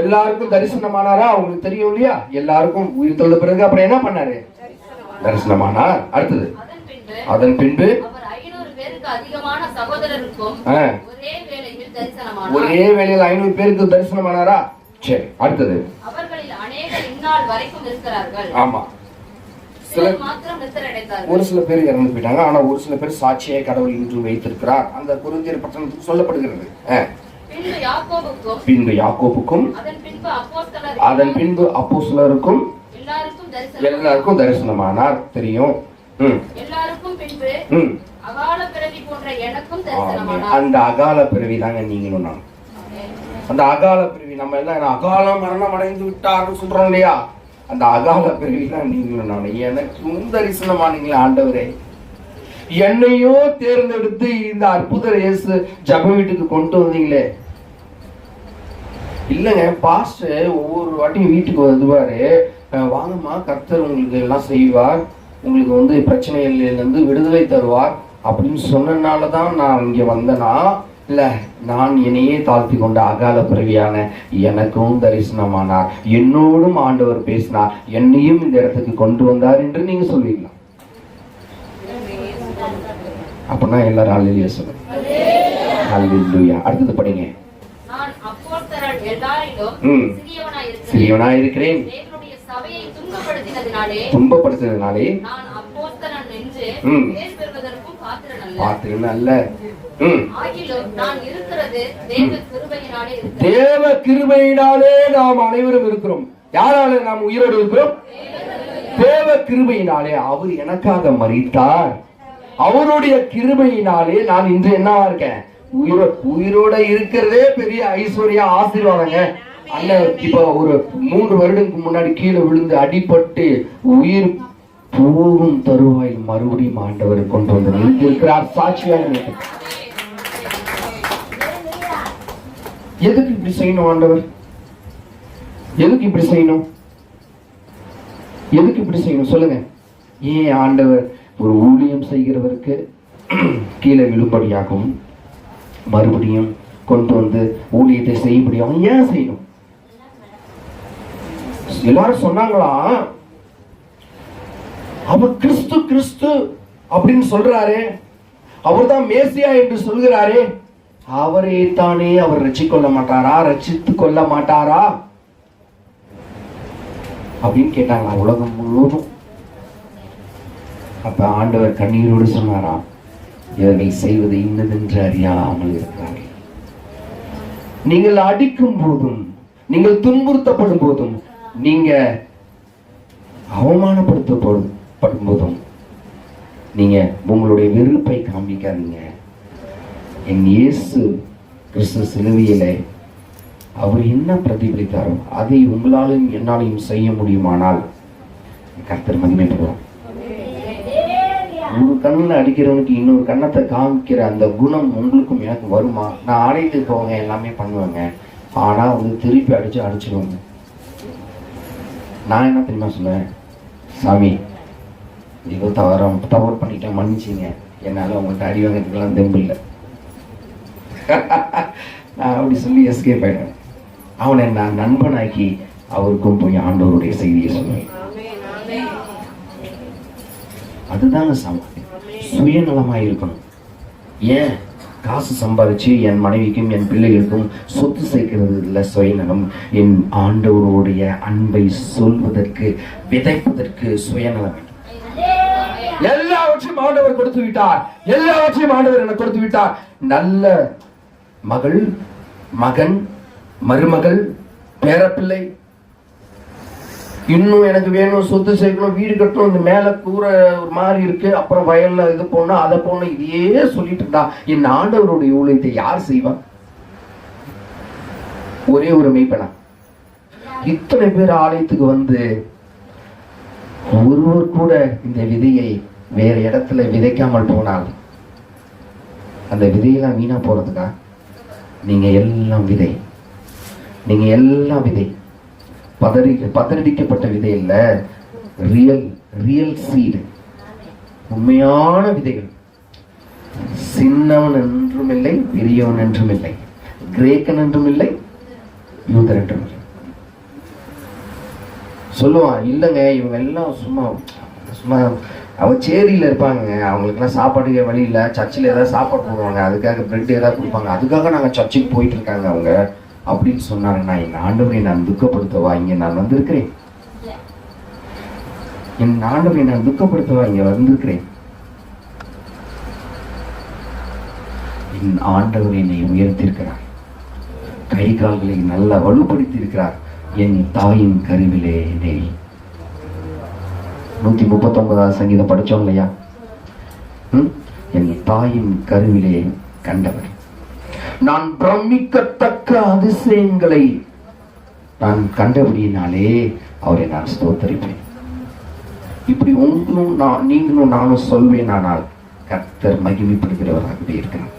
எல்லாருக்கும் தரிசனமானாரா? அவங்களுக்கு தெரியும் இல்லையா? எல்லாருக்கும் உயிர் தெழுந்த பிறகு அப்புறம் என்ன பண்ணாரு? தரிசனமானார். அடுத்தது அதன் பின்பு ஒரே வேளையில் 500 பேருக்கு தரிசனமானாரா? சரி, அடுத்தது ஆமா, ஒரு சில பேர் இறந்து போயிட்டாங்க. ஆனா ஒரு சில பேர் சாட்சியை கடவுள் இன்று வைத்திருக்கிறார். அந்த குருந்தியர் பட்டணத்துக்கு சொல்லப்படுகிறது. பின்பு யாக்கோபுக்கும் அதன் பின்பு அப்போஸ்தலருக்கும் எல்லாருக்கும் தரிசனமானார். தெரியும். அந்த அகால பிறவி தாங்க நீங்களும் நான். அந்த அகால பிறவி நம்ம எல்லாம் அகால மரணம் அடைந்து விட்டார்னு சொல்றோம் இல்லையா? அந்த அகால பிறவி தான் நீங்களும் நான். எனக்கும் தரிசனமானீங்களே ஆண்டவரே, என்னையோ தேர்ந்தெடுத்து இந்த அற்புத இயேசு ஜப வீட்டுக்கு கொண்டு வந்தீங்களே. இல்லைங்க, பாஸ்டர் ஒவ்வொரு வாட்டியும் வீட்டுக்கு வருவாரு, வாங்கம்மா கர்த்தர் உங்களுக்கு எல்லாம் செய்வார், உங்களுக்கு பிரச்சனைகளிலிருந்து விடுதலை தருவார் அப்படின்னு சொன்னனாலதான் நான் இங்க வந்தேனா? இல்ல, நான் என்னையே தாழ்த்தி கொண்ட அகால பிறவியான எனக்கும் தரிசனமானார், என்னோடும் ஆண்டவர் பேசினார், என்னையும் இந்த இடத்துக்கு கொண்டு வந்தார் என்று நீங்க சொல்வீங்களா? அப்படின்னா எல்லாரும் ஹல்லேலூயா சொல்லுங்க. ஹல்லேலூயா. அடுத்தது படிங்க. சிறியவனா இருக்கிறேன், துன்பப்படுத்தினதினாலே பாத்திரன் அல்ல, தேவ கிருபையினாலே நாம் அனைவரும் இருக்கிறோம். யாரால நாம் உயிரோடு இருக்கிறோம்? தேவ கிருபையினாலே. அவர் எனக்காக மரித்தார். அவருடைய கிருபையினாலே நான் இன்று என்னவா இருக்கேன்? உயிரோட இருக்கிறதே பெரிய ஐஸ்வர்யா, ஆசீர்வாதங்க. அண்ணன் இப்ப ஒரு 3 வருடத்துக்கு முன்னாடி கீழே விழுந்து அடிபட்டு உயிர் போகும் தருவாயில் மறுபடியும் ஆண்டவர் கொண்டு வந்து இருக்கிறார். சாட்சியாக எதுக்கு இப்படி செய்யணும் ஆண்டவர்? எதுக்கு இப்படி செய்யணும்? எதுக்கு இப்படி செய்யணும் சொல்லுங்க. ஏன் ஆண்டவர் ஒரு ஊழியம் செய்கிறவருக்கு கீழே விழும்படியாகவும் மறுபடியும் கொண்டு வந்து ஊழியத்தை செய்யும்படியாகவும் ஏன் செய்யணும்? எல்லாரும் சொன்னாங்களா, அவர் கிறிஸ்து கிறிஸ்து அப்படின்னு சொல்றாரு, அவர்தான் மேசியா என்று சொல்கிறாரே, அவரே தானே அவர் ரட்சிக்கொள்ள மாட்டாரா, ரட்சித்து கொள்ள மாட்டாரா அப்படின்னு கேட்டாங்களா உலகம் முழுவதும். அப்ப ஆண்டவர் கண்ணீரோடு சொன்னாரா, இவர்கள் செய்வது இன்னதென்று அறியாமல் இருக்கிறார்கள். நீங்கள் அடிக்கும் போதும், நீங்கள் துன்புறுத்தப்படும் போதும், நீங்க அவமானப்படுத்தப்படும் போதும் நீங்க உங்களுடைய வெறுப்பை காண்பிக்காதீங்க. என் இயேசு கிறிஸ்து சிலுவையிலே அவர் என்ன பிரதிபலித்தாரோ அதை உங்களாலும் என்னாலையும் செய்ய முடியுமானால் கர்த்தர் மகிமைப்படுவார். ஒரு கண்ணில் அடிக்கிறவனுக்கு இன்னொரு கண்ணத்தை காமிக்கிற அந்த குணம் உங்களுக்கும் எனக்கு வருமா? நான் ஆலயத்துக்கு போவேங்க, எல்லாமே பண்ணுவேங்க, ஆனா வந்து திருப்பி அடிச்சிடுவாங்க. நான் என்ன தெரியுமா சொல்லுவேன், சாமி ஏதோ தவறு பண்ணிட்டேன், மன்னிச்சிங்க, என்னால் உங்கள்கிட்ட அடி வாங்கிறதுக்கெல்லாம் தெம்பு இல்லை. நான் அப்படி சொல்லி எஸ்கேப் ஆயிட்டேன். அவனை நான் நண்பனாக்கி அவருக்கும் போய் ஆண்டவருடைய செய்தியை சொல்லுவேன். அதுதாங்க சுயநலமாக இருக்கணும். ஏன் காசு சம்பாதிச்சு என் மனைவிக்கும் என் பிள்ளைகளுக்கும் சொத்து சேர்க்கிறது இல்லை சுயநலம். என் ஆண்டவருடைய அன்பை சொல்வதற்கு, விதைப்பதற்கு சுயநலம். எல்லாவற்றையும் ஆண்டவர் கொடுத்து விட்டார், எல்லாவற்றையும் ஆண்டவர் எனக்கு கொடுத்து விட்டார். நல்ல மகள், மகன், மருமகள், பேரப்பிள்ளை, இன்னும் எனக்கு வேணும், சொத்து சேர்க்கணும், வீடு கட்டணும், இந்த மேல கூரை ஒரு மாதிரி இருக்கு, அப்புறம் வயல்ல இது போடணும், அதை போடணும், இதையே சொல்லிட்டு இருந்தா என் ஆண்டவருடைய ஊழியத்தை யார் செய்வா? ஒரே ஒரு மெய்ப்பனா இத்தனை பேர் ஆலயத்துக்கு வந்து ஒருவர் கூட இந்த விதையை வேற இடத்துல விதைக்காமல் போனால் அந்த விதையெல்லாம் வீணா போறதுக்கா? நீங்க எல்லாம் விதை, நீங்க எல்லாம் விதை, பதறடிக்கப்பட்ட விதை இல்ல, ரியல் சீடு, உண்மையான விதைகள். சின்னவன் என்றும் இல்லை, பெரியவன் என்றும் இல்லை, கிரேக்கன் என்றும் இல்லை, யூதர் என்றும் இல்லை. சொல்லுவான், இல்லைங்க இவங்க எல்லாம் சும்மா சும்மா அவங்க சேரியில் இருப்பாங்க, அவங்களுக்குலாம் சாப்பாடுக்கு வழி இல்லை, சர்ச்சில் ஏதாவது சாப்பாடு போடுவாங்க, அதுக்காக பிரெட் ஏதாவது கொடுப்பாங்க, அதுக்காக நாங்கள் சர்ச்சுக்கு போயிட்டு இருக்காங்க அவங்க அப்படின்னு சொன்னாங்கன்னா, என் ஆண்டவரை நான் துக்கப்படுத்தவா இங்கே நான் வந்திருக்கிறேன்? என் ஆண்டவரை நான் துக்கப்படுத்தவா இங்கே வந்திருக்கிறேன்? என் ஆண்டவர் என்னை உயர்த்திருக்கிறார், கை கால்களை நல்லா வலுப்படுத்தி இருக்கிறார். என் தாயின் கருவிலே என்னை 139 சங்கீதம் படிச்சோம் இல்லையா? என் தாயின் கருவிலே கண்டவர். நான் பிரமிக்கத்தக்க அதிசயங்களை நான் கண்டபடியினாலே அவரை நான் ஸ்தோத்தரிப்பேன். இப்படி நீங்களும் நானும் சொல்வேனானால் கர்த்தர் மகிமைப்படுகிறவராகவே இருக்கிறார்.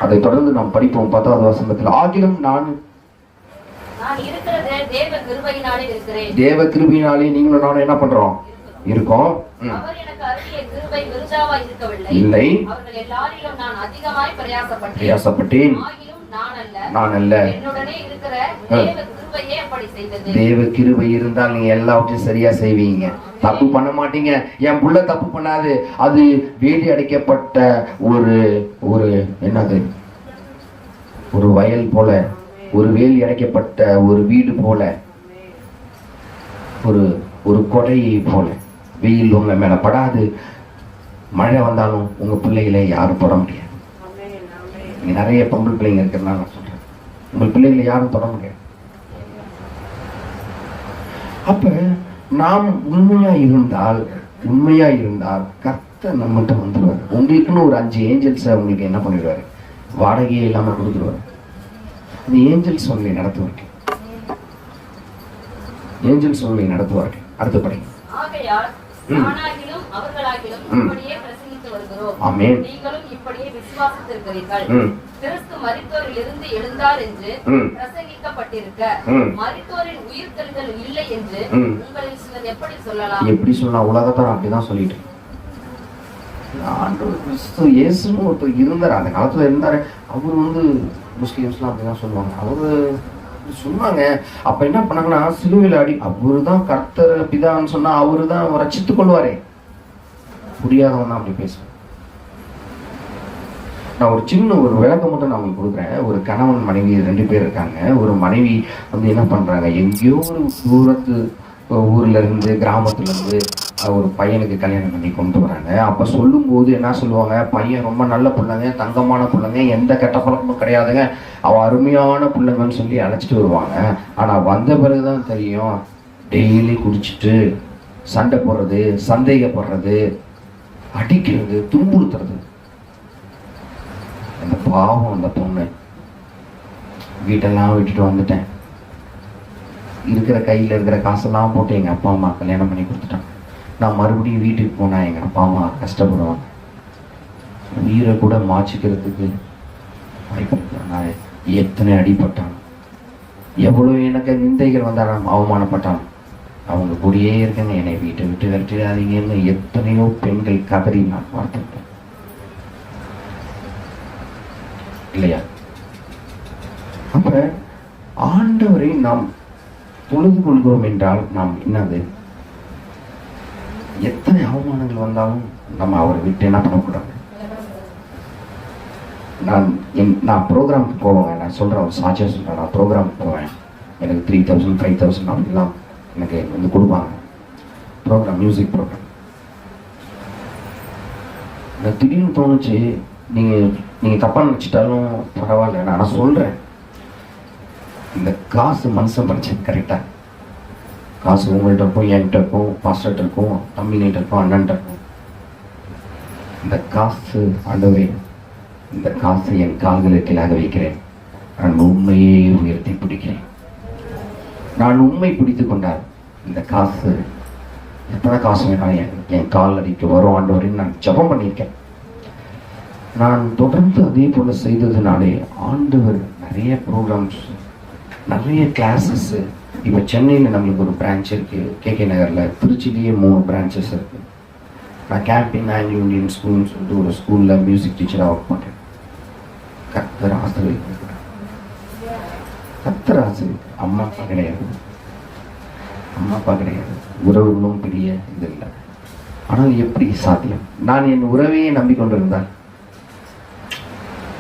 அதை தொடர்ந்து நாம் படிப்போம் 10வது வசனத்தில். ஆகிலும் நான் தேவ கிருபையினாலே நீங்களும் நானும் என்ன பண்றோம்? இருக்கோம். இல்லை, பிரயாசப்பட்டேன், நான் அல்ல. தேவ கிருபை இருந்தால் நீங்க எல்லாவற்றையும் சரியா செய்வீங்க, தப்பு பண்ண மாட்டீங்க. என் புள்ள தப்பு பண்ணாது. அது வேலி அடைக்கப்பட்ட ஒரு என்னது, ஒரு வயல் போல, ஒரு வேலி அடைக்கப்பட்ட ஒரு வீடு போல, ஒரு கொடையை போல. வெயில் உங்க மேல படாது, மழை வந்தாலும் உங்க பிள்ளைகளை யாரும் தொட முடியாது. இங்க நிறைய பொம்பளை பிள்ளைங்க இருக்கிறதுனால நான் சொல்றேன், உங்கள் பிள்ளைகளை யாரும் தொட முடியாது. அப்ப நாம் உண்மையா இருந்தால் கர்த்தர் நம்மகிட்ட வந்துடுவார். உங்களுக்குன்னு ஒரு 5 ஏஞ்சல்ஸை உங்களுக்கு என்ன பண்ணிடுவாரு? வாடகையே இல்லாம கொடுத்துருவாரு. அந்த ஏஞ்சல் சோதனை நடத்துவார்கள். ஏஞ்சல் சோதனை நடத்துவார்கள். அடுத்த படி. ஆமென். நீங்களும் இப்படியே விசுவாசித்திருக்கிறீர்கள். கிறிஸ்து மரித்தோரிலிருந்து எழுந்தார் என்று பிரசங்கிக்கப்பட்டிருக்க, மரித்தோரின் உயிர்த்தெழுதல் இல்லை என்று உங்களில் சிலர் எப்படி சொல்லலாம்? எப்படி சொல்லலாம்? உலகத்தார் அப்படிதான் சொல்லிட்டு, ஆண்டவர் கிறிஸ்து இயேசுன்னு ஒருத்தர் இருந்தார், அந்த காலத்தில் இருந்தார். அவர் வந்து முஸ்லீம்ஸ்லாம் அப்படிதான் சொல்லுவாங்க. அவர் சொன்னாங்க. அப்போ என்ன பண்ணாங்கன்னா சிலுவையில் அடி, அவரு தான் கர்த்தர் பிதான்னு சொன்னால் அவரு தான் ரட்சித்துக் கொள்வாரே. புரியாதவன் தான் அப்படி பேசுவேன். நான் ஒரு சின்ன ஒரு விளக்கம் மட்டும் நான் உங்களுக்கு கொடுக்குறேன். ஒரு கணவன் மனைவி 2 பேர் இருக்காங்க. ஒரு மனைவி வந்து என்ன பண்ணுறாங்க, எங்கேயோ ஒரு தூரத்து ஊர்ல இருந்து கிராமத்துல இருந்து ஒரு பையனுக்கு கல்யாணம் பண்ணி கொண்டு வராங்க. அப்போ சொல்லும்போது என்ன சொல்லுவாங்க, பையன் ரொம்ப நல்ல பிள்ளைங்க, தங்கமான பிள்ளைங்க, எந்த கெட்ட பழக்கமும் கிடையாதுங்க, அவன் அருமையான பிள்ளைங்கன்னு சொல்லி அழைச்சிட்டு வருவாங்க. ஆனால் வந்த பிறகுதான் தெரியும், டெய்லி குடிச்சிட்டு சண்டை போடுறது, சந்தேகப்படுறது, அடிக்கிறது, துன்புறுத்துறது. அந்த பாவம் அந்த பொண்ணு, வீட்டெல்லாம் விட்டுட்டு வந்துட்டேன், இருக்கிற கையில் இருக்கிற காசெல்லாம் போட்டு எங்கள் அப்பா அம்மா கல்யாணம் பண்ணி கொடுத்துட்டாங்க. நான் மறுபடியும் வீட்டுக்கு போனால் எங்கள் அப்பா அம்மா கஷ்டப்படுவாங்க, உயிரை கூட மாச்சிக்கிறதுக்கு வாய்ப்பு. நான் எத்தனை அடிப்பட்டான், எவ்வளோ எனக்கு நிந்தைகள் வந்தாலும் அவமானப்பட்டான், அவங்க கூடயே இருக்கேங்க, என்னை வீட்டை விட்டு விரட்டிடாதீங்கன்னு எத்தனையோ பெண்கள் கதறி நான் பார்த்துட்டேன் இல்லையா? அப்ப ஆண்டவரை நாம் தொழுது கொள்கிறோம் என்றால் நாம் என்னது, எத்தனை அவமானங்கள் வந்தாலும் நம்ம அவரை விட்டு என்ன பண்ணக்கூடாது. நான் ப்ரோக்ராமுக்கு போவேங்க, நான் சொல்கிறேன், ஒரு சாட்சியாக சொல்கிறேன், நான் ப்ரோக்ராமுக்கு போவேன், எனக்கு 3000 5000 அப்படிலாம் எனக்கு வந்து கொடுப்பாங்க ப்ரோக்ராம், மியூசிக் ப்ரோக்ராம். எனக்கு திடீர்னு தோணுச்சு, நீங்கள் தப்பாக நினச்சிட்டாலும் பரவாயில்ல, நான் சொல்கிறேன், இந்த காசு மனுஷன் படிச்சது கரெக்டாக, காசு உங்கள்கிட்ட இருக்கும், என்கிட்ட இருக்கும், பாஸ்டர்கிட்ட இருக்கும், தம்பிகிட்ட இருக்கும், அண்ணன்கிட்ட இருக்கும். இந்த காசு ஆண்டவரே, இந்த காசை என் கால்களுக்கு கீழாக வைக்கிறேன், நான் உண்மையே உயர்த்தி பிடிக்கிறேன். நான் உண்மை பிடித்து கொண்டால் இந்த காசு எத்தனை காசு வேணாலும் என் கால் அடிக்க வரும் ஆண்டவரின்னு நான் ஜெபம் பண்ணியிருக்கேன். நான் தொடர்ந்து அதே போல செய்ததுனாலே ஆண்டவர் நிறைய ப்ரோக்ராம்ஸ், நிறைய கிளாஸஸ். இப்போ சென்னையில் நம்மளுக்கு ஒரு பிரான்ச் இருக்குது, கேகே நகரில், திருச்சிலேயே 3 பிரான்ச்சஸ் இருக்குது. நான் கேம்பிங் ஆங்கிலோ இந்தியன் ஸ்கூல்னு சொல்லிட்டு ஒரு ஸ்கூலில் மியூசிக் டீச்சராக ஒர்க் பண்ணுறேன். கர்த்தர் ஆசிரியர், கர்த்தர் ஆசிரியர். அம்மா அப்பா கிடையாது, அம்மா அப்பா கிடையாது, உறவுகளும் பெரிய இது இல்லை. ஆனால் எப்படி சாத்தியம்? நான் என் உறவையே நம்பிக்கொண்டிருந்தேன்.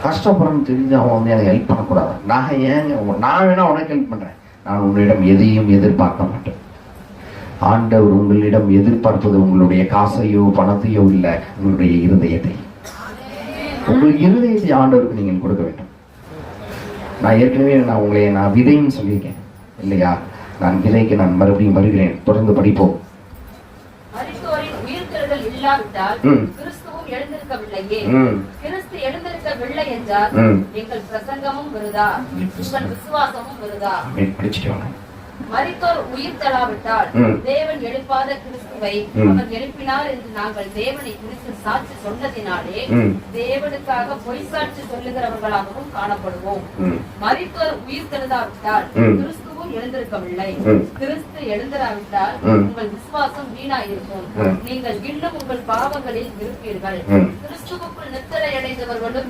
கஷ்டப்படுறேன்னு தெரிஞ்சு அவன் வந்து எனக்கு ஹெல்ப் பண்ணக்கூடாது. நான் வேணா உனக்கு ஹெல்ப் பண்ணுறேன், நான் உங்களிடம் எதையும் எதிர்பார்க்க மாட்டேன். ஆண்டவர் உங்களிடம் எதிர்பார்ப்பது உங்களுடைய காசையோ பணத்தையோ இல்லை, உங்களுடைய இருதயத்தை. உங்கள் இருதயத்தை ஆண்டவருக்கு நீங்கள் கொடுக்க வேண்டும். நான் ஏற்கனவே நான் விதைன்னு சொல்லியிருக்கேன் இல்லையா? நான் விதைக்கு நான் மறுபடியும் வருகிறேன். தொடர்ந்து படிப்போம். எழுந்திருக்கவில்லையே, கிறிஸ்து எழுந்திருக்கவில்லை என்றால் எங்கள் பிரசங்கமும் விருதா, உங்கள் விசுவாசமும் விருதா. மரித்தோர் உயிர் தளாவிட்டால் தேவன் எழுப்பாத கிறிஸ்துவை அவர் எழுப்பினார் என்று நாங்கள் தேவனை குறித்து சாட்சி சொன்னதினாலே தேவனுக்காக பொய் சாட்சி சொல்லுகிறவர்களாகவும் காணப்படுவோம். மரித்தோர் உயிர் தழுதாவிட்டால் கிறிஸ்துவும் எழுந்திருக்கவில்லை. கிறிஸ்து எழுந்திராவிட்டால் உங்கள் விசுவாசம் வீணாயிருக்கும். நீங்கள் இன்னும் உங்கள் பாவங்களில் இருப்பீர்கள். கிறிஸ்துவுக்குள் நித்திரை அடைந்தவர்களும்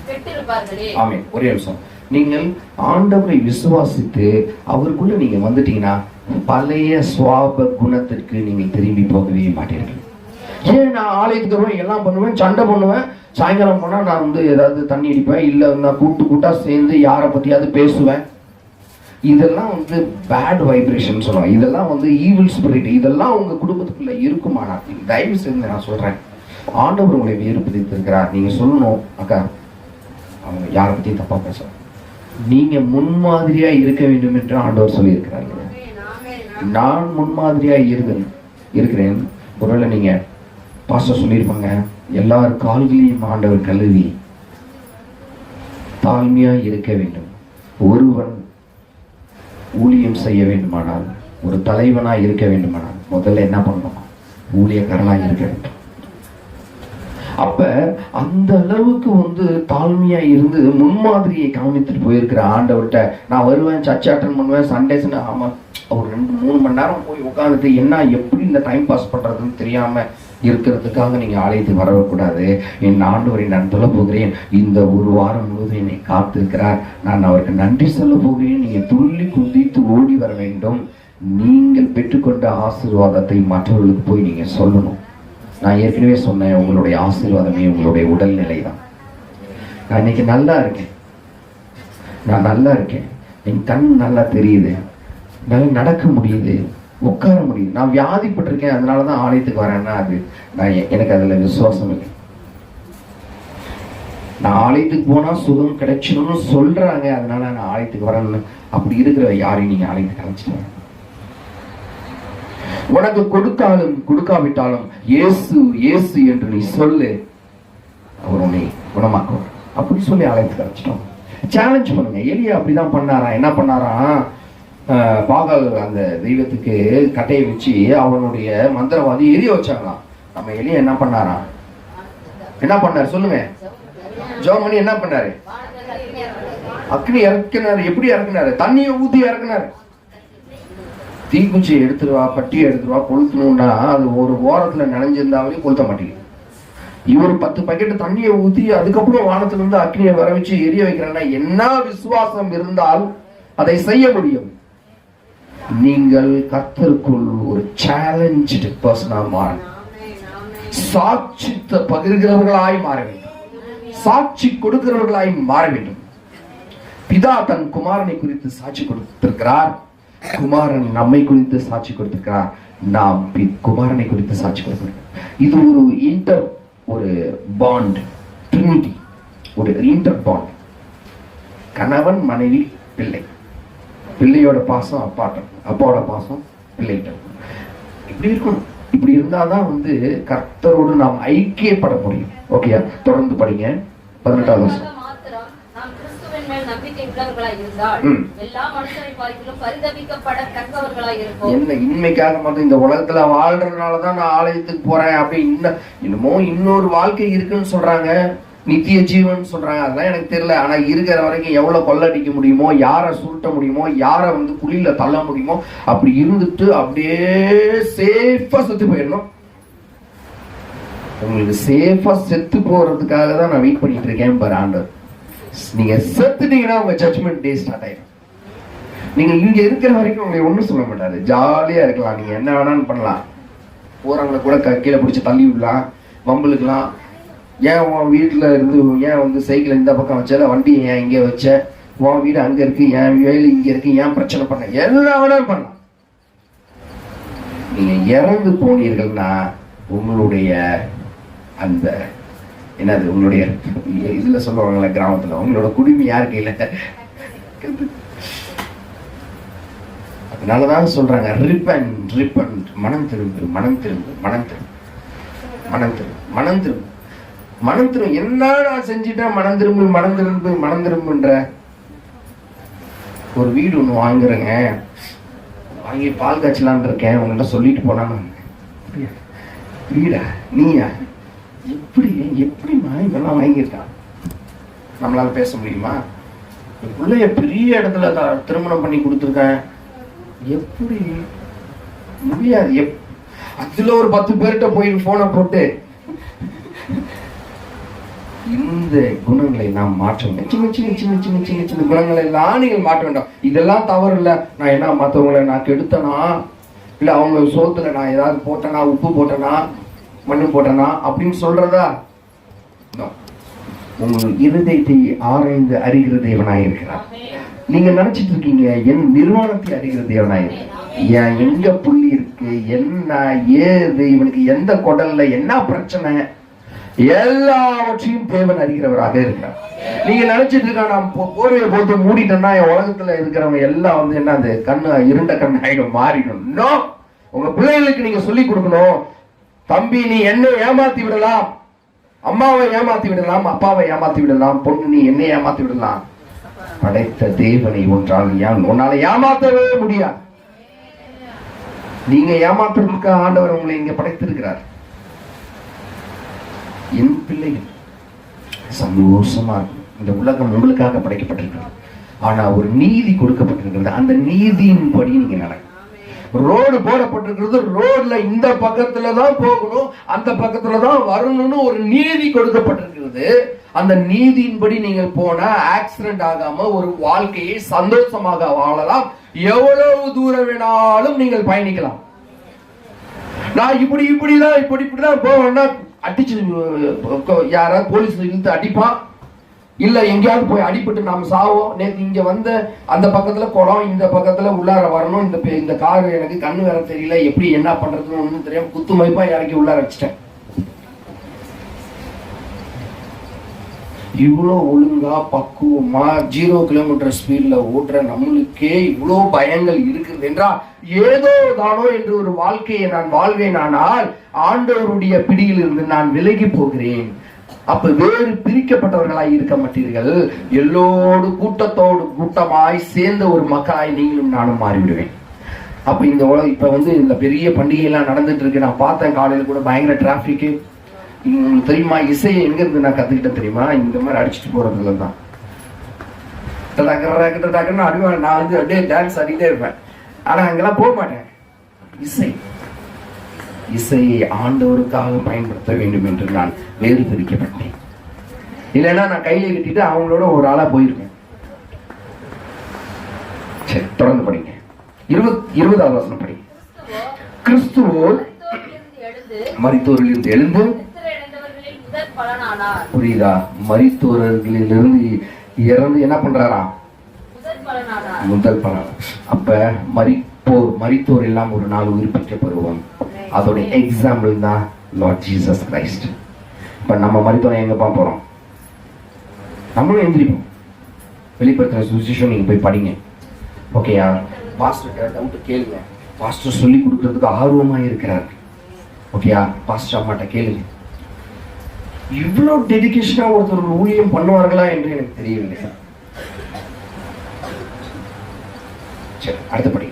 கெட்டிருப்பார்களே. ஒரே நிமிஷம். நீங்கள் ஆண்டவரை விசுவாசித்து அவருக்குள்ள நீங்க வந்துட்டீங்கன்னா பழைய சுவாப குணத்திற்கு நீங்கள் திரும்பி போகவே மாட்டீர்கள். ஏன் நான் ஆலயத்துக்கு வருவேன், எல்லாம் பண்ணுவேன், சண்டை பண்ணுவேன், சாயங்காலம் போனா நான் வந்து ஏதாவது தண்ணி அடிப்பேன், இல்லை நான் கூட்டா சேர்ந்து யாரை பத்தியாவது பேசுவேன். இதெல்லாம் வந்து பேட் வைப்ரேஷன் சொல்லுவாங்க. இதெல்லாம் வந்து ஈவில் ஸ்பிரிட். இதெல்லாம் உங்க குடும்பத்துக்குள்ள இருக்குமானா தயவு செய்து நான் சொல்றேன், ஆண்டவர் உங்களை வேறுபடுத்திருக்கிறார். நீங்க சொல்லணும், அக்கா அவங்க யாரை பத்தியும் தப்பா பேச, நீங்க முன்மாதிரியா இருக்க வேண்டும் என்று ஆண்டவர் சொல்லி இருக்கிறார். நான் முன்மாதிரியா இருக்கிறேன். ஒருவேளை நீங்க பாஸ்டர் சொல்லியிருப்பாங்க, எல்லார் கால்களையும் ஆண்டவர் கழுவி தாழ்மையா இருக்க வேண்டும். ஒருவன் ஊழியம் செய்ய வேண்டுமானால், ஒரு தலைவனா இருக்க வேண்டுமானால் முதல்ல என்ன பண்ணணும்? ஊழியக்காரனா இருக்க வேண்டும். அப்ப அந்த அளவுக்கு வந்து தாழ்மையா இருந்து முன்மாதிரியை கவனித்துட்டு போயிருக்கிற ஆண்டவர்கிட்ட நான் வருவேன், சர்ச் அட்டன் பண்ணுவேன், சண்டேஸ்ன்னு ஆமா ஒரு 2-3 மணி நேரம் போய் உட்காந்துட்டு என்ன எப்படி இந்த டைம் பாஸ் பண்றதுன்னு தெரியாம இருக்கிறதுக்காக நீங்க ஆலயத்துக்கு வரக்கூடாது. என் ஆண்டவரை நான் சொல்ல போகிறேன், இந்த ஒரு வாரம் முழுவதும் என்னை காத்திருக்கிறார், நான் அவருக்கு நன்றி சொல்ல போகிறேன். நீங்க துள்ளி குதித்து ஓடி வர வேண்டும். நீங்கள் பெற்றுக்கொண்ட ஆசீர்வாதத்தை மற்றவர்களுக்கு போய் நீங்க சொல்லணும். நான் ஏற்கனவே சொன்னேன், உங்களுடைய ஆசீர்வாதமே உங்களுடைய உடல்நிலை தான். நான் இன்னைக்கு நல்லா இருக்கேன், நான் நல்லா இருக்கேன், என் கண் நல்லா தெரியுது, நல்லா நடக்க முடியுது, உட்கார முடியுது. நான் வியாதிப்பட்டிருக்கேன், அதனாலதான் ஆலயத்துக்கு வரேன்னா அது எனக்கு அதுல விசுவாசம் இல்லை. நான் ஆலயத்துக்கு போனா சுகம் கிடைச்சிடும்னு சொல்றாங்க, அதனால நான் ஆலயத்துக்கு வரேன்னு அப்படி இருக்கிற யாரையும் நீங்க ஆலயத்துக்கு அழைச்சிட்டு வரேன். உனக்கு கொடுத்தாலும் கொடுக்காவிட்டாலும் இயேசு இயேசு என்று நீ சொல்லு, அவர் உன்னை குணமாக்குவார் அப்படின்னு சொல்லி ஆலயத்துக்கு அழைச்சிட்டோம். சேலஞ்ச் பண்ணுங்க. எலியா அப்படிதான் பண்ணாரா? என்ன பண்ணாரா? பாகால் அந்த தெய்வத்துக்கு கட்டையை வச்சு அவனுடைய மந்திரவாதி எரிய வச்சாங்களாம். நம்ம எலியா என்ன பண்ணாரா? என்ன பண்ணாரு சொல்லுங்க? ஜெபம் என்ன பண்ணாரு? அக்னி இறக்கினாரு. எப்படி இறக்குனாரு? தண்ணியை ஊத்தி இறக்குனாரு. தீக்குச்சியை எடுத்துருவா, பட்டியை எடுத்துருவா, கொளுத்தணும்னா அது ஒரு ஓரத்துல நினைஞ்சிருந்தாவே கொளுத்த மாட்டேங்குது. இவர் 10 பக்கெட் தண்ணியை ஊத்தி அதுக்கப்புறம் வானத்துல இருந்து அக்னியை வர வச்சு எரிய வைக்கிறாங்கன்னா என்ன விசுவாசம் இருந்தால் அதை செய்ய முடியும். நீங்கள் கர்த்தருக்குள் ஒரு சேலஞ்சு பர்சனா மாற, சாட்சி பகிர்கிறவர்களாய் மாற வேண்டும், சாட்சி கொடுக்கிறவர்களாய் மாற வேண்டும். பிதா தன் குமாரனை குறித்து சாட்சி கொடுத்திருக்கிறார், குமாரன் நம்மை குறித்து சாட்சி கொடுத்திருக்கிறார், நாம் குமாரனை குறித்து சாட்சி கொடுக்கிறோம். இது ஒரு பாண்ட், ட்ரினிட்டி, ஒரு இன்டர் பாண்ட். கணவன் மனைவி பிள்ளை, பிள்ளையோட பாசம் அப்பாட்ட, அப்பாவோட பாசம் பிள்ளைகிட்ட. இப்படி இருக்கணும். இப்படி இருந்தாதான் கர்த்தரோடு நாம் ஐக்கியப்பட முடியும். ஓகே, தொடர்ந்து படிங்க. 18வது வருஷம். என்ன இன்மைக்காக மட்டும் இந்த உலகத்துல வாழ்றதுனாலதான் நான் ஆலயத்துக்கு போறேன் அப்படி இன்னொரு வாழ்க்கை இருக்குன்னு சொல்றாங்க, நித்திய ஜீவன் சொல்றாங்க. அதெல்லாம் எனக்கு தெரியல. ஆனா இருக்கிற வரைக்கும் எவ்வளவு கொள்ளடிக்க முடியுமோ, யாரை சுருட்ட முடியுமோ, யாரை குழியில தள்ள முடியுமோ அப்படி இருந்துட்டு அப்படியே சேஃபா செத்து போயிடணும். உங்களுக்கு சேஃபா செத்து போறதுக்காக தான் நான் வெயிட் பண்ணிட்டு இருக்கேன் பாரு ஆண்டவர். நீங்க செத்துட்டீங்கன்னா உங்க ஜட்ஜ்மெண்ட் டே ஸ்டார்ட் ஆயிடும். நீங்க இங்க இருக்கிற வரைக்கும் உங்களை ஒண்ணும் சொல்ல மாட்டாரு, ஜாலியா இருக்கலாம், நீங்க என்ன வேணாலும் பண்ணலாம். போறவங்களை கூட கீழே பிடிச்சி தள்ளி விடலாம், வம்புலுக்கலாம். ஏன் உன் வீட்டுல இருந்து ஏன் சைக்கிள் இந்த பக்கம் வச்சால, வண்டி ஏன் இங்கே வச்ச, உன் வீடு அங்க இருக்கு, என் வேலை இங்க இருக்கு, ஏன் பிரச்சனை பண்ண, எல்லாம் வேணாலும் பண்ணலாம். நீங்க இறந்து போனீர்கள்னா உங்களுடைய அந்த என்னது, உங்களுடைய இதுல சொல்லுவாங்கல்ல கிராமத்துல, உங்களோட குடிமை யார் கையில. அதனாலதான் சொல்றாங்க ரிப்பன்ட், ரிப்பன்ட், மனம் திரும்பு, மனம் திரும்பு, மனம் திரும்பு, மனம் திரும்பு, மனம் திரும்பு, மனம் திரும்பு. என்ன நான் செஞ்சுட்டேன், மனம் திரும்பு, மனம் திரும்பு, மனம் திரும்புன்ற. ஒரு வீடு ஒண்ணு வாங்குறேங்க, வாங்கி பால் காய்ச்சலான் இருக்கேன், உங்கள்கிட்ட சொல்லிட்டு போனாங்க. வீடா நீயா, எப்படி எப்படிமா இதெல்லாம் வாங்கியிருக்கான்? நம்மளால பேச முடியுமா? பிள்ளைய பெரிய இடத்துல திருமணம் பண்ணி கொடுத்துருக்கேன், எப்படி முடியாது. அதுல ஒரு 10 பேர்கிட்ட போய் போனை போட்டு இந்த குணங்களை நாம் மாற்ற வேண்டும். சின்ன சின்ன சின்ன சின்ன சின்ன சின்ன குணங்களை எல்லாம் நீங்கள் மாற்ற வேண்டாம். இதெல்லாம் தவறு இல்லை. நான் என்ன மற்றவங்களை நான் கெடுத்தனா, இல்லை அவங்க சோத்துல நான் ஏதாவது போட்டேனா, உப்பு போட்டேனா, மண்ணு போட்டேனா அப்படின்னு சொல்றதா? உங்கள் இருதயத்தை ஆராய்ந்து அறிகிற தேவனாய் இருக்கிறார். நீங்க நினைச்சிட்டு இருக்கீங்க என் நிர்வாணத்தை அறிகிற தேவனாய் இருக்கிறார். எங்க புள்ளி இருக்கு, என்ன ஏது, இவனுக்கு எந்த குடல்ல என்ன பிரச்சனை, எல்லாவற்றையும் தேவன் அறிகிறவராக இருக்கிறார். நீங்க நினைச்சிட்டு இருக்க நான் போர்வையை போட்டு மூடிட்டேன்னா என் உலகத்துல இருக்கிறவங்க எல்லாம் என்ன அந்த கண்ணு இருண்ட கண்ணு ஆயிடும், மாறிடும். உங்க பிள்ளைகளுக்கு நீங்க சொல்லி கொடுக்கணும், தம்பி நீ என்னை ஏமாத்தி விடலாம், அம்மாவை ஏமாத்தி விடலாம், அப்பாவை ஏமாத்தி விடலாம், பொண்ணு நீ என்னை ஏமாத்தி விடலாம், படைத்த தேவனை உன்னால ஏமாத்தவே முடியாது. நீங்க ஏமாத்துறதுக்கு ஆண்டவர் உங்களை இங்க படைத்திருக்கிறார். என் பிள்ளைகள் சந்தோஷமா இருக்கும். இந்த உலகம் உங்களுக்காக படைக்கப்பட்டிருக்கிறது. ஆனா ஒரு நீதி கொடுக்கப்பட்டிருக்கிறது. அந்த நீதியின் படி நீங்க நடக்கும். ரோடு போடப்பட்டிருக்கிறது. ரோட்ல இந்த பக்கத்துல தான் போகணும், அந்த பக்கத்துல தான் வரணும்னு ஒரு நீதி கொடுக்கப்பட்டிருக்கிறது. அந்த நீதியின்படி நீங்கள் போனா ஆக்சிடென்ட் ஆகாம ஒரு வாழ்க்கையை சந்தோஷமாக வாழலாம். எவ்வளவு தூரம் வேணாலும் நீங்கள் பயணிக்கலாம். நான் இப்படிதான் போவேன்னா அடிச்சு யாராவது போலீஸ் இழுத்து அடிப்பான், இல்ல எங்கேயாவது போய் அடிபட்டு நாம சாவோம். நேற்று இங்க வந்த அந்த பக்கத்துல குளம், இந்த பக்கத்துல உள்ளார வரணும், இந்த கார் எனக்கு கண்ணு வேற தெரியல, எப்படி என்ன பண்றதுன்னு ஒண்ணும் தெரியாம குத்து மதிப்பா இறக்கி உள்ளார வச்சுட்டேன். இவ்வளோ ஒழுங்கா பக்குவமா 0 கிலோமீட்டர் ஸ்பீட்ல ஓட்டுற நம்மளுக்கே இவ்வளோ பயங்கள் இருக்குது என்றால் ஏதோ தானோ என்று ஒரு வாழ்க்கையை நான் வாழ்வேன். ஆனால் ஆண்டவருடைய பிடியில் இருந்து நான் விலகி போகிறேன். அப்ப வேறு பிரிக்கப்பட்டவர்களாய் இருக்க மாட்டீர்கள், எல்லோடு கூட்டத்தோடு கூட்டமாய் சேர்ந்த ஒரு மக்களாய் நீங்களும் நானும் மாறிவிடுவேன். அப்ப இந்த இப்ப இந்த பெரிய பண்டிகை எல்லாம் நடந்துட்டு இருக்கு. நான் பார்த்தேன் காலையில கூட பயங்கர டிராபிக். உங்களுக்கு தெரியுமா, இசையை எங்க இருந்து நான் கத்துக்கிட்டேன் தெரியுமா? இந்த மாதிரி அடிச்சுட்டு போறதுல தான். அடிவேன் நான், அப்படியே டான்ஸ் ஆடிட்டே இருப்பேன். ஆனா அங்கெல்லாம் போக மாட்டேன். இசையை ஆண்டவருக்காக பயன்படுத்த வேண்டும் என்று நான் வேறு பிரிக்கப்பட்டேன். இல்லைன்னா நான் கையில கட்டிட்டு அவங்களோட ஒரு ஆளா போயிருக்கேன். சரி, தொடர்ந்து படிங்க. 20வது வசனம் படிங்க. கிறிஸ்துவோ மரித்தோரிலிருந்து எழுந்து, புரியுதா? மரித்தோரிலிருந்து இறந்து என்ன பண்றாரா? முதல் பலன். அப்ப மரித்தோர் எல்லாம் ஒரு நாள் உயிர்ப்பிக்கப்படுவோம். அதோட எக்ஸாம்பிள் தான் லார்ட் ஜீசஸ் கிரைஸ்ட். இப்ப நம்ம மரித்தோரை எங்க போறோம்? நம்மளும் எந்திரிப்போம். வெளிப்படுத்துற சுவிசேஷம் நீங்க போய் படிங்க. ஓகேயா? பாஸ்டர் டவுட் கேளுங்க. பாஸ்டர் சொல்லி கொடுக்கறதுக்கு ஆர்வமா இருக்கிறார். ஓகேயா? பாஸ்டர் அம்மாட்ட கேளுங்க. இவ்வளவு டெடிகேஷனா ஒருத்தர் ஊழியம் பண்ணுவார்களா என்று எனக்கு தெரியவில்லை. சரி, அடுத்த படி.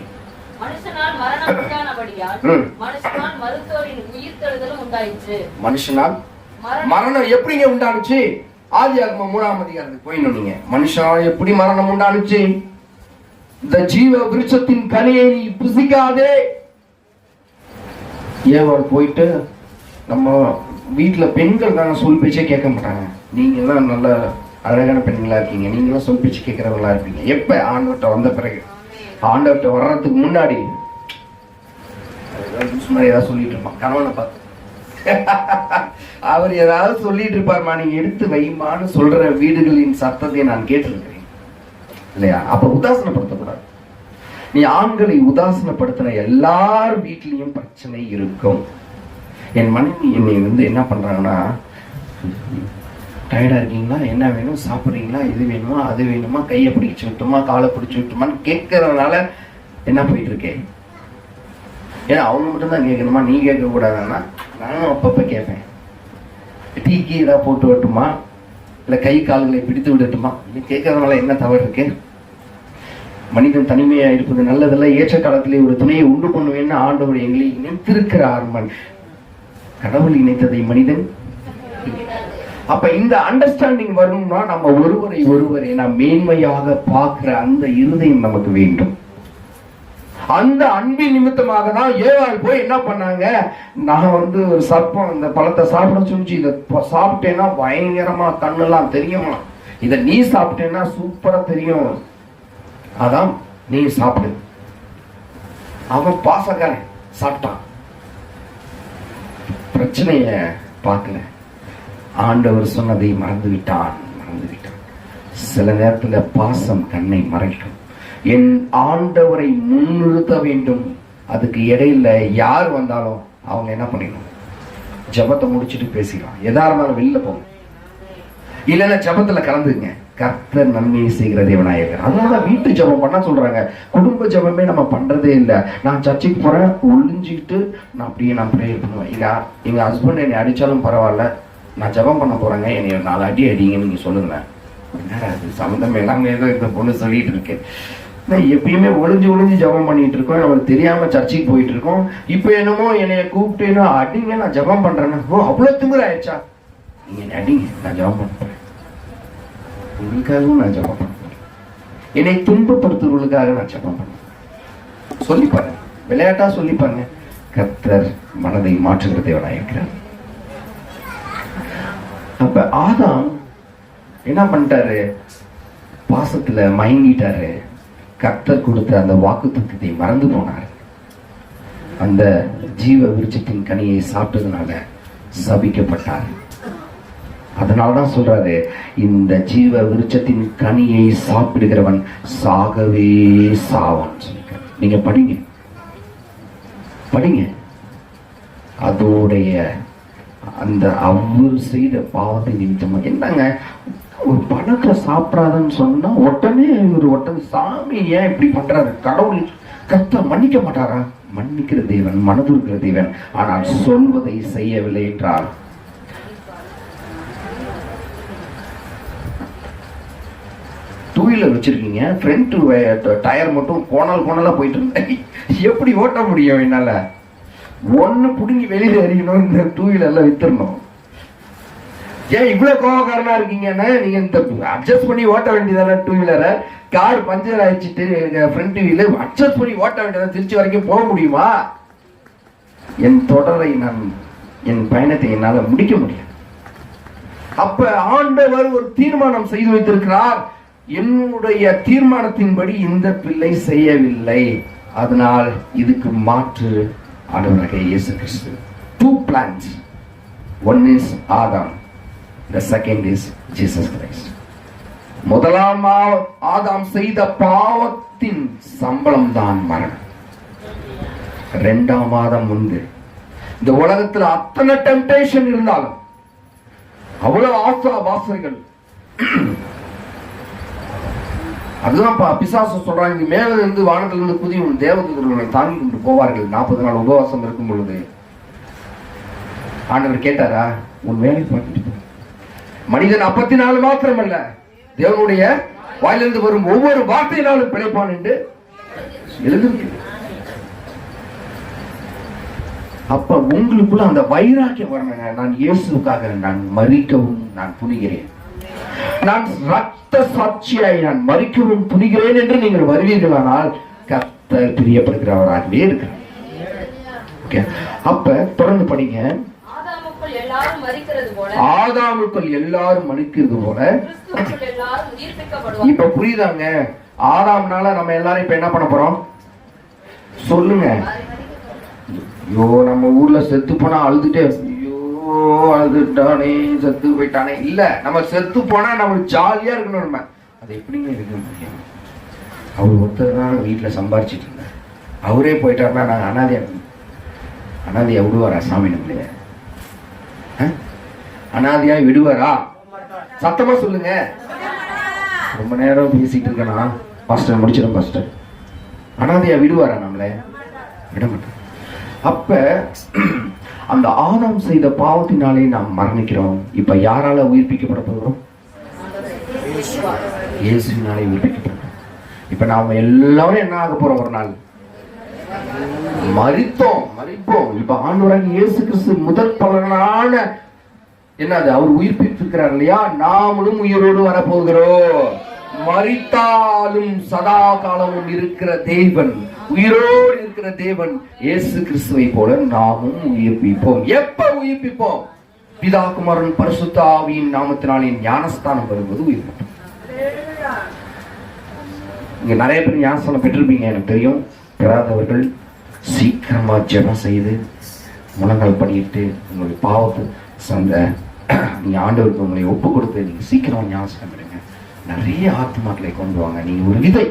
மனுஷனால் மரணம் எப்படிங்க உண்டானுச்சு? ஆதியாகமம் 3ஆம் அதிகாரத்துக்கு போயிடணும் நீங்க. மனுஷனால் எப்படி மரணம் உண்டானுச்சு? இந்த ஜீவ விருட்சத்தின் கனியை நீ புசிக்காதே. ஏவாள் போயிட்டு, நம்ம வீட்டுல பெண்கள் தானே சொல் பேச்சே கேட்க மாட்டாங்க. நீங்க எல்லாம் நல்ல அழகான பெண்களா இருக்கீங்க, நீங்க எல்லாம் சொல் பேச்சு கேட்கறவங்களா இருப்பீங்க. எப்ப? ஆண்டவர்கிட்ட வந்த பிறகு. ஆண்டவர்கிட்ட வர்றதுக்கு முன்னாடி ஏதாவது சொல்லிட்டு இருப்பான் கணவனை பார்த்து. அவர் ஏதாவது சொல்லிட்டு இருப்பாருமா, நீங்க எடுத்து வைமான்னு சொல்ற வீடுகளின் சத்தத்தை நான் கேட்டிருக்கிறேன் இல்லையா? அப்ப உதாசனப்படுத்தக்கூடாது. நீ ஆண்களை உதாசனப்படுத்தின எல்லார் வீட்லயும் பிரச்சனை இருக்கும். என் மனைவி என்னை என்ன பண்றாங்கன்னா, டயர்டா இருக்கீங்களா, என்ன வேணும், சாப்பிட்றீங்களா, இது வேணுமா, அது வேணுமா, கையை பிடிச்சு விட்டுமா, காலை பிடிச்சி விட்டுமான்னு கேட்கறதுனால என்ன போயிட்டு இருக்கேன். ஏன்னா அவங்க மட்டும்தான் கேட்கணுமா, நீ கேட்க கூடாதுன்னா நானும் அப்பப்ப கேட்பேன். டீக்கு ஏதாவது போட்டு விட்டுமா, இல்லை கை கால்களை பிடித்து விடட்டுமா, நீ கேட்கறதுனால என்ன தவறு இருக்கு? மனிதன் தனிமையா இருப்பது நல்லதில்லை, ஏற்ற காலத்திலே ஒரு துணையை உண்டு பண்ணுவேன்னு ஆண்டவர் எங்களை இணைத்திருக்கிறார். கடவுள் இணைத்ததை மனிதன். அப்ப இந்த அண்டர்ஸ்டாண்டிங் வரணும்னா நம்ம ஒருவரை நாம் மேன்மையாக பார்க்கிற அந்த இருதயம் நமக்கு வேண்டும். அந்த அன்பின் நிமித்தமாக தான் ஏவாள் போய் என்ன பண்ணாங்க, நான் ஒரு சர்ப்பம் இந்த பழத்தை சாப்பிட சொல்லிச்சு, இதை சாப்பிட்டேன்னா பயங்கரமா கண்ணெல்லாம் தெரியும், இதை நீ சாப்பிட்டேன்னா சூப்பரா தெரியும், அதான் நீ சாப்பிடு. அவன் பாசக்காரன் சாப்பிட்டான், பிரச்சனைய பார்க்கல, ஆண்டவர் சொன்னதை மறந்து விட்டான். சில நேரத்துல பாசம் கண்ணை மறைக்கும். என் ஆண்டவரை முன்னிறுத்த வேண்டும். அதுக்கு இடையில யார் வந்தாலும் அவங்க என்ன பண்ணிடணும், ஜபத்தை முடிச்சுட்டு பேசிக்கலாம். எதா இருந்தாலும் வெளில போகும், இல்லைன்னா ஜபத்துல கலந்துங்க. கர்த்தர் நன்மையை செய்கிற தேவனாயிருக்கார். அதனாலதான் வீட்டு ஜபம் பண்ண சொல்றாங்க. குடும்ப ஜபமே நம்ம பண்றதே இல்லை. நான் சர்ச்சைக்கு போறேன், ஒளிஞ்சிக்கிட்டு நான் ப்ரேயர் பண்ணுவேன். எங்க ஹஸ்பண்ட் என்னை அடிச்சாலும் பரவாயில்ல, நான் ஜபம் பண்ண போறேங்க, என்னை 4 அடி அடிங்கன்னு நீங்க சொல்லுங்க. என்னடா அது சம்மந்தம் எல்லாமே ஏதோ இந்த பொண்ணு சொல்லிட்டு இருக்கேன். எப்பயுமே ஒளிஞ்சு ஜபம் பண்ணிட்டு இருக்கோம், அவளுக்கு தெரியாம சர்ச்சைக்கு போயிட்டு இருக்கோம். இப்ப என்னமோ என்னைய கூப்பிட்டு அடிங்க, நான் ஜபம் பண்றேன்னா, ஓ அவ்வளவு திமிர ஆயிடுச்சா, நீங்க அடிங்க, நான் ஜபம் பண்றேன், உங்களுக்காகவும் நான் ஜபம் பண்றேன், என்னை துன்பப்படுத்துறவர்களுக்காக நான் ஜபம் பண்றேன் சொல்லி பாருங்க. விளையாட்டா சொல்லிப்பாங்க, கர்த்தர் மனதை மாற்றுகிற தேவனாக இருக்கிறார். அப்ப ஆதாம் என்ன பண்ணிட்டாரு? பாசத்துல மயங்கிட்டாரு. கர்த்தர் கொடுத்த அந்த வாக்குத்தத்தத்தை மறந்து போனார். அந்த ஜீவ விருட்சத்தின் கனியை சாப்பிட்டதுனால சபிக்கப்பட்டார். அதனாலதான் சொல்றாரு, இந்த ஜீவ விருட்சத்தின் கனியை சாப்பிடுகிறவன் சாகவே சாவான் சொல்லிருக்காரு. நீங்க படிங்க படிங்க. அதோடைய அந்த அவர் செய்த பாவத்தை நிமித்தமா என்னங்க, ஒரு பழத்தை சாப்பிடாதன்னு சொன்னா உடனே ஒரு சாமி ஏன் இப்படி பண்றாரு? கடவுள் கர்த்தர் மன்னிக்க மாட்டாரா? மன்னிக்கிற தேவன், மனதுருக்கிற தேவன். ஆனால் சொல்வதை செய்யவில்லை என்றால் டூ வீலர் வச்சிருக்கீங்க, ஃப்ரண்ட் டயர் மட்டும் கோணலா போயிட்டு இருந்தேன், எப்படி ஓட்ட முடியும் என்னால? ஒன்னு புடுங்கி வெளியில எறியணும், இந்த டூ வீலர்ல வித்துடணும். ஏன் இவ்வளவு கோவக்காரனா இருக்கீங்கன்னா, நீங்க இந்த அட்ஜஸ்ட் பண்ணி ஓட்ட வேண்டியதான டூ வீலரை? கார் பஞ்சர் ஆயிடுச்சுட்டு ஃப்ரண்ட் வீலர் அட்ஜஸ்ட் பண்ணி ஓட்ட வேண்டியதான், திருச்சி வரைக்கும் போக முடியுமா? என் தொடரை என் பயணத்தை என்னால முடிக்க முடியும். அப்ப ஆண்டவர் ஒரு தீர்மானம் செய்து வைத்திருக்கிறார். என்னுடைய தீர்மானத்தின்படி இந்த பிள்ளை செய்யவில்லை, அதனால் இதுக்கு மாற்று ஆண்டவராக இயேசு கிறிஸ்து. 2 plans. One is Adam, the second is Jesus Christ. முதலாம் ஆதாம் செய்த பாவத்தின் சம்பளம் தான் மரணம். 2ஆம் ஆதாம் முன்பு இந்த உலகத்தில் அத்தனை டெம்டேஷன் இருந்தாலும், அவ்வளவு ஆசா வாசைகள், அதுதான் பிசாசு சொல்றாங்க, மேல இருந்து வானத்திலிருந்து புதிய தேவதூதர்களை தாங்கி கொண்டு போவார்கள். 40 நாள் உபவாசம் இருக்கும் பொழுது ஆண்டவர் கேட்டாரா, உன் வேலை பார்த்துட்டு போ. மனிதன் அப்பத்தினால மாத்திரமல்ல, தேவனுடைய வாயிலிருந்து வரும் ஒவ்வொரு வார்த்தையினாலும் பிழைப்பான் என்று எழுதிருக்கு. அப்ப உங்களுக்குள்ள அந்த வைராக்கியம் வரணுங்க. நான் இயேசுக்காக நான் மரிக்கவும் நான் துணிகிறேன், நான் ரத்த சாட்சியாய் நான் மரிக்கவும் துணிகிறேன் என்று நீங்கள் வருவீர்களானால் கர்த்தர் பிரியப்படுகிறவராகவே இருக்கிறார். அப்ப தொடர்ந்து படிங்க. ஆதாமுக்குள் எல்லாரும் மரிக்கிறது போல இப்ப புரியுதாங்க? ஆதாம்னால நம்ம எல்லாரும் இப்ப என்ன பண்ண போறோம் சொல்லுங்க? ஐயோ, நம்ம ஊர்ல செத்து போனா அழுதுட்டே, அழுதுட்டானே, செத்து போயிட்டானே. இல்ல, நம்ம செத்து போனா நமக்கு ஜாலியா இருக்கணும். நம்ம அது எப்படிங்க இருக்க முடியும்? அவர் ஒருத்தர் தான் வீட்டுல சம்பாரிச்சிட்டு இருந்தார், அவரே போயிட்டாருன்னா நாங்க அனாதையா விடுவாரா சாமி? நம்மளைய அனாதையா விடுவாரா? சத்தமா சொல்லுங்க. ரொம்ப நேரம் பேசிட்டு இருக்கனா பாஸ்டர், முடிச்சிடும் பாஸ்டர். அனாதையா விடுவாரா? நம்மள விட மாட்டோம். அப்ப அந்த ஆதாம் செய்த பாவத்தினாலே நாம் மரணிக்கிறோம். இப்ப யாரால உயிர்ப்பிக்கப்பட போகிறோம்? இயேசுவினாலே உயிர்ப்பிக்கப்படும். இப்ப நாம எல்லாரும் என்ன ஆக போறோம்? ஒரு நாள் மரிப்போம். இப்ப ஆண்டவராகிய இயேசு கிறிஸ்து முதற் பலனான என்னது? அவர் உயிர்ப்பித்திருக்கிறார் இல்லையா? நாமளும் உயிரோடு வரப்போகிறோம். மரித்தாலும் சதா காலமும் இருக்கிற தேவன், உயிரோடு இருக்கிற தேவன் இயேசு கிறிஸ்துவை போல நாமும் உயிர்ப்பிப்போம். எப்ப உயிர்ப்பிப்போம்? பிதா குமாரன் பரிசுத்த ஆவியின் நாமத்தினாலே ஞானஸ்தானம் வரும்போது உயிர்ப்பிப்போம். இங்க நிறைய பேர் ஞானஸ்தானம் பெற்றிருப்பீங்க, எனக்கு தெரியும். பெறாதவர்கள் சீக்கிரமா ஜெபம் செய்து முழங்கால் பண்ணிட்டு உங்களுடைய பாவத்தை நீங்க ஆண்டவருக்கு உங்களை ஒப்பு கொடுத்து நீங்க சீக்கிரமா ஞானஸ்தானம் பெறுங்க. நிறைய ஆத்மாக்களை கொண்டு வாங்க. நீங்க ஒரு விதை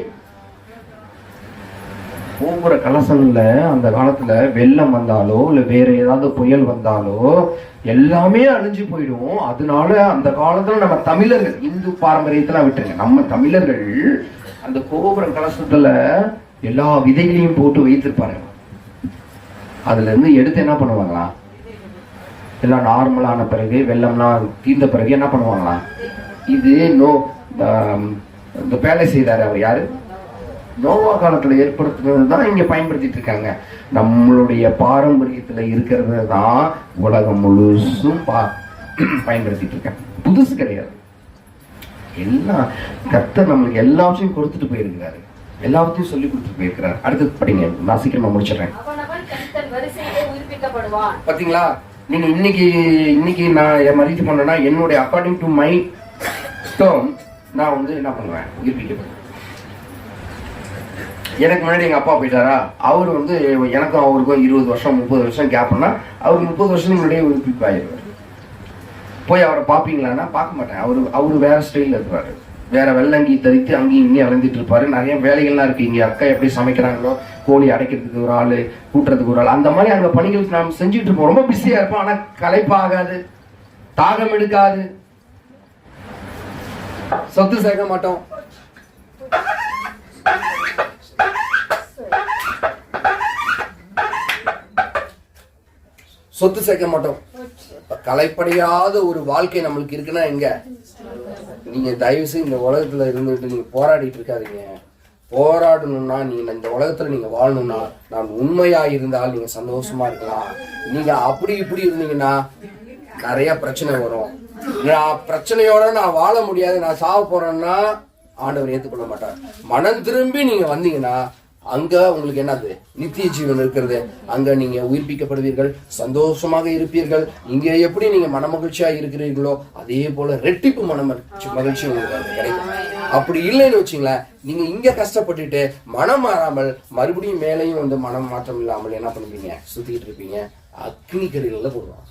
போகிற கலசங்கள்ல அந்த காலத்துல வெள்ளம் வந்தாலோ இல்ல வேற ஏதாவது புயல் வந்தாலோ எல்லாமே அழிஞ்சு போயிடும். அதனால அந்த காலத்துல நம்ம தமிழர்கள், இந்து பாரம்பரியத்துல விட்டுருங்க, நம்ம தமிழர்கள் அந்த கோபுர கலசத்துல எல்லா விதைகளையும் போட்டு வைத்திருப்பாரு. அதுல இருந்து எடுத்து என்ன பண்ணுவாங்களா? எல்லாம் நார்மலான பிறகு, வெள்ளம்லாம் தீர்ந்த பிறகு என்ன பண்ணுவாங்களா? இது இந்த வேலை செய்தாரு அவர் யாரு? நோவா காலத்துல ஏற்படுத்துறது தான் இங்க பயன்படுத்திட்டு இருக்காங்க. நம்மளுடைய பாரம்பரியத்துல இருக்கிறது தான் உலகம் முழுசும் பயன்படுத்திட்டு இருக்காங்க. புதுசு கிடையாது. எல்லாம் கர்த்தர் நம்மளுக்கு எல்லா விஷயம் கொடுத்துட்டு போயிருக்கிறாரு. எல்லாத்தையும் சொல்லி கொடுத்து போயிருக்கிறார். அடுத்தது படிங்க, நான் சீக்கிரமா முடிச்சிடுறேன். அவனவன் தன் வரிசையிலே உயிர்ப்பிக்கப்படுவான். பாத்தீங்களா, நீங்க இன்னைக்கு நான் என் மதித்து பண்ணேன்னா என்னுடைய அக்கார்டிங் டு மை டேர்ம் நான் வந்து என்ன பண்ணுவேன், உயிர்ப்பிக்கப்படுவேன். எனக்கு முன்னாடி எங்க அப்பா போயிட்டாரா, அவர் வந்து எனக்கும் அவருக்கும் 20 வருஷம் 30 வருஷம் கேப்னா அவர் 30 வருஷத்துக்கு முன்னாடியே உயிர்ப்பிப்பாயிருவார். போய் அவரை பார்ப்பீங்களான்னா பார்க்க மாட்டேன். அவரு வேற ஸ்டைலில் இருப்பாரு, வேற வெள்ளங்கி தரித்து அங்கேயும் இங்கேயும் அலைஞ்சிட்டு இருப்பாரு. நிறைய வேலைகள்லாம் இருக்கு. இங்கே அக்கா எப்படி சமைக்கிறாங்களோ, கோழி அடைக்கிறதுக்கு ஒரு ஆள், கூட்டுறதுக்கு ஒரு ஆள், அந்த மாதிரி அங்கே பணிகள் நாம் செஞ்சுட்டு இருப்போம். ரொம்ப பிஸியா இருப்போம். ஆனால் களைப்பாகாது, தாகம் எடுக்காது, சொத்து சேர்க்க மாட்டோம். சொத்து சேர்க்க மாட்டோம். கலைப்படையாத ஒரு வாழ்க்கை நம்மளுக்கு இருக்குன்னா எங்க? நீங்க தயவு செய்து இந்த உலகத்துல இருந்துட்டு நீங்க போராடிட்டு இருக்காதீங்க. போராடணும்னா நீங்க இந்த உலகத்துல நீங்க வாழணும்னா நான் உண்மையா இருந்தால் நீங்க சந்தோஷமா இருக்கலாம். நீங்க அப்படி இப்படி இருந்தீங்கன்னா நிறைய பிரச்சனை வரும். நான் பிரச்சனையோட நான் வாழ முடியாது, நான் சாவ போறேன்னா ஆண்டவர் ஏற்றுக்கொள்ள மாட்டார். மனம் திரும்பி நீங்க வந்தீங்கன்னா அங்க உங்களுக்கு என்னது நித்திய ஜீவன் இருக்கிறது. அங்க நீங்க உயிர்ப்பிக்கப்படுவீர்கள், சந்தோஷமாக இருப்பீர்கள். இங்க எப்படி நீங்க மனமகிழ்ச்சியா இருக்கிறீர்களோ அதே போல ரெட்டிப்பு மகிழ்ச்சி உங்களுக்கு கிடைக்கும். அப்படி இல்லைன்னு வச்சுங்களேன், நீங்க இங்க கஷ்டப்பட்டுட்டு மனம் மாறாமல் மறுபடியும் மேலையும் வந்து மனம் மாற்றம் இல்லாமல் என்ன பண்ணுவீங்க, சுத்திட்டு இருப்பீங்க. அக்னி கரையில போடுவாங்க.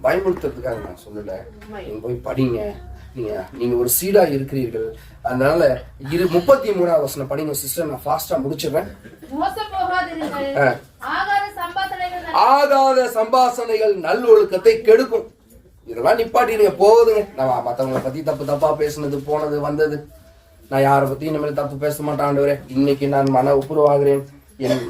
பயமுறுத்துறதுக்காக நான் சொல்லல, நீங்க போய் படிங்க. நீங்க ஒரு சீடா இருக்கிறீர்கள். அதனால 33வது வசனம் படிங்க சிஸ்டர். நான் ஃபாஸ்டா முடிச்சிடுறேன். ஆகாத சம்பாஷணைகள் நல்லொழுக்கத்தை கெடுக்கும். இதெல்லாம் நிப்பாட்டிடுங்க, போகுதுங்க. நான் மத்தவங்களை பத்தி தப்பா பேசுனது, போனது வந்தது, நான் யாரை பத்தி இனிமேல் தப்பு பேச மாட்டேன் ஆண்டவரே. இன்னைக்கு நான் மன ஒப்புரவாகிறேன். என்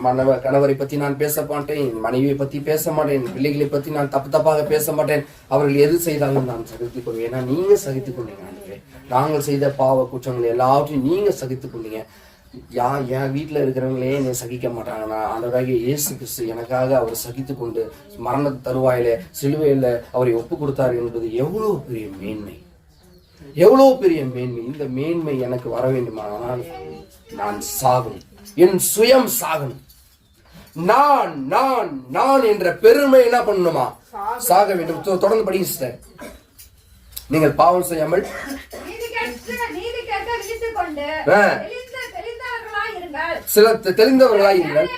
கணவரை பத்தி நான் பேச மாட்டேன், என் மனைவியை பத்தி பேச மாட்டேன், என் பிள்ளைகளை பத்தி நான் தப்பாக பேச மாட்டேன். அவர்கள் எது செய்தாலும் நான் சகித்துக் கொள்வேன். ஏன்னா நீங்க சகித்துக் கொண்டீங்க ஆண்டவரே. நாங்கள் செய்த பாவ குற்றங்கள் எல்லாவற்றையும் நீங்க சகித்துக் கொண்டீங்க. என் வீட்டுல இருக்கிறவங்களே என்னை சகிக்க மாட்டாங்கன்னா ஆண்டவராகிய இயேசு கிறிஸ்து எனக்காக அவர் சகித்து கொண்டு மரண தருவாயில சிலுவையில அவரை ஒப்பு கொடுத்தார் என்பது எவ்வளவு பெரிய மேன்மை, எவ்வளவு பெரிய மேன்மை. இந்த மேன்மை எனக்கு வர வேண்டுமானால் நான் சாகணும், என் சுயம் சாகணும். நான் நான் நான் என்ற பெருமை என்ன பண்ணணுமா, சாக வேண்டும். தொடர்ந்து படிங்க சிஸ்டர். நீங்கள் பாவம் செய்யாமல் சில தெளிந்தவர்களாய் இருங்கள்.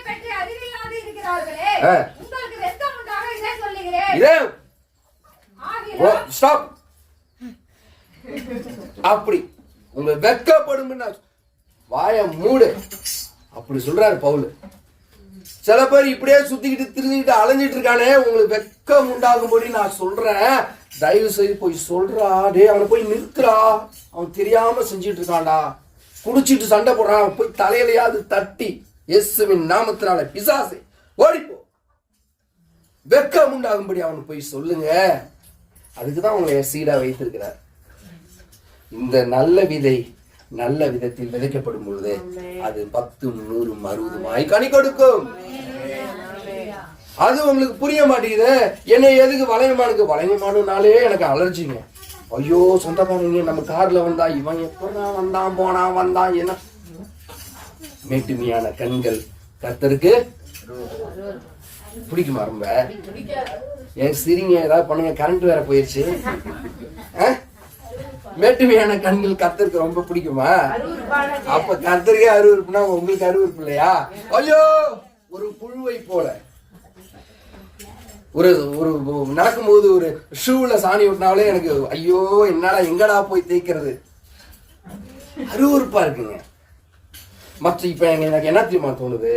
அப்படி உங்க வெட்கப்படும் வாய மூடு அப்படி சொல்றாரு பவுல். சில பேர் இப்படியே சுத்திக்கிட்டு திரிஞ்சுக்கிட்டு அலைஞ்சிட்டு இருக்கானே, உங்களுக்கு வெட்கம் உண்டாகும்படி நான் சொல்றேன். தயவு செய்து போய் சொல்றா, டே அவனை போய் நிறுத்துறா, அவன் தெரியாம செஞ்சிட்டு இருக்கான்டா, குடிச்சிட்டு சண்டை போடுறான், போய் தலையிலையாவது தட்டி இயேசுவின் நாமத்தினால பிசாசே ஓடிப்போ, வெட்கம் உண்டாகும்படி அவனுக்கு போய் சொல்லுங்க. அதுக்குதான் உங்களை சீடா வைத்திருக்கிறார். இந்த நல்ல விதை நல்ல விதத்தில் விதைக்கப்படும் பொழுது அது 10, 100, 60 கனி கொடுக்கும். அது உங்களுக்கு புரிய மாட்டேங்குது. என்னை எதுக்கு வளையமானுனாலே எனக்கு அலர்ஜிங்க. ஐயோ சொந்தக்காரங்க நம்ம கார்ல வந்தா இவன் எப்பதான் வந்தான் போனான் என்ன. மேட்டுமையான கண்கள் கர்த்தருக்கு பிடிக்குமா? ரொம்ப ஏன் சிரிங்க, ஏதாவது பண்ணுங்க. கரண்ட் வேற போயிடுச்சு. மேட்டுமையான கண்கள் கர்த்தருக்கு ரொம்ப பிடிக்குமா? அப்ப கர்த்தருக்கே அருவருப்புனா உங்களுக்கு அருவருப்பு இல்லையா? ஐயோ ஒரு புழுவை போல ஒரு ஒரு நடக்கும்போது ஒரு ஷூல சாணி விட்டினாலே எனக்கு ஐயோ என்னடா எங்கடா போய் தேய்க்கிறது, அருவருப்பா இருக்குங்க. மற்ற இப்ப எனக்கு என்ன தெரியுமா தோணுது,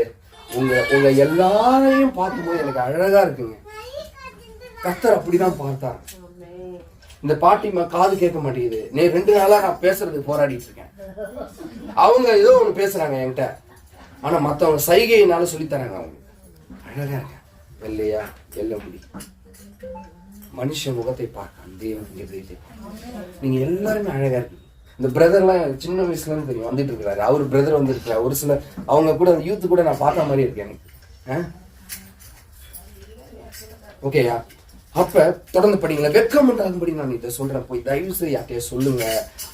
உங்க எல்லாரையும் பார்க்கும்போது எனக்கு அழகா இருக்குங்க. கர்த்தர் அப்படிதான் பார்த்தார். இந்த பாட்டி காது கேட்க மாட்டேங்குது. 2 நாளா நான் பேசுறதுக்கு போராடிட்டு இருக்கேன். அவங்க ஏதோ ஒண்ணு பேசுறாங்க என்கிட்ட, ஆனா மத்தவங்க சைகையினால சொல்லித்தராங்க. அவங்க அழகா இருக்க, வெள்ளையா வெள்ளை முடி, மனுஷ முகத்தை பார்க்க தேவன். நீங்க எல்லாருமே அழகா இருக்கு. இந்த பிரதர்லாம் சின்ன வயசுல இருந்து தெரியும், வந்துட்டு இருக்கிறாரு. அவர் பிரதர் வந்துருக்காரு. ஒரு சில அவங்க கூட யூத் கூட நான் பார்த்த மாதிரி இருக்கேன் எனக்கு. ஓகேயா? அப்ப தொடர்ந்து படிங்களா. வெட்கம் உண்டாகும்படி நான் இதை சொல்றேன். போய் தயவு செய்து யார்கிட்டயே சொல்லுங்க.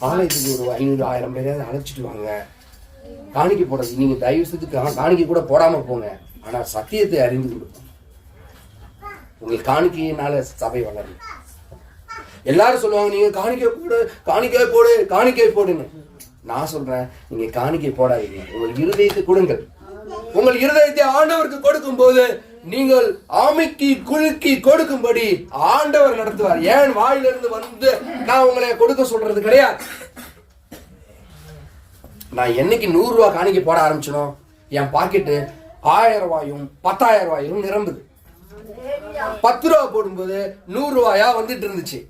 ஆலயத்துக்கு ஒரு 500, 1000 பேரையாவது அழைச்சிட்டு வாங்க. காணிக்கை போடுறது நீங்க தயவு செஞ்சு காணிக்கை கூட போடாம போங்க, ஆனா சத்தியத்தை அறிந்து கொடுப்போம். உங்களுக்கு காணிக்கையினால சபை வளரும். எல்லாரும் சொல்லுவாங்க நீங்க காணிக்கை போடு, காணிக்கை போடு, காணிக்கை போடுன்னு. நான் சொல்றேன், நீங்க காணிக்கை போடாதீங்க, உங்கள் இருதயத்தை கொடுங்கள். உங்கள் இருதயத்தை ஆண்டவருக்கு கொடுக்கும் போது நீங்கள் ஆமைக்கு குலுக்கி கொடுக்கும்படி ஆண்டவர் நடத்துவார். ஏன் வாயிலிருந்து வந்து நான் உங்களை கொடுக்க சொல்றது கிடையாது. நான் என்னைக்கு 100 ரூபாய் காணிக்கை போட ஆரம்பிச்சனோ என் பாக்கெட்டு 1000 ரூபாயும் 10,000 ரூபாயும் நிரம்புது. 10 ரூபா போடும்போது 100 ரூபாயா வந்துட்டு இருந்துச்சு.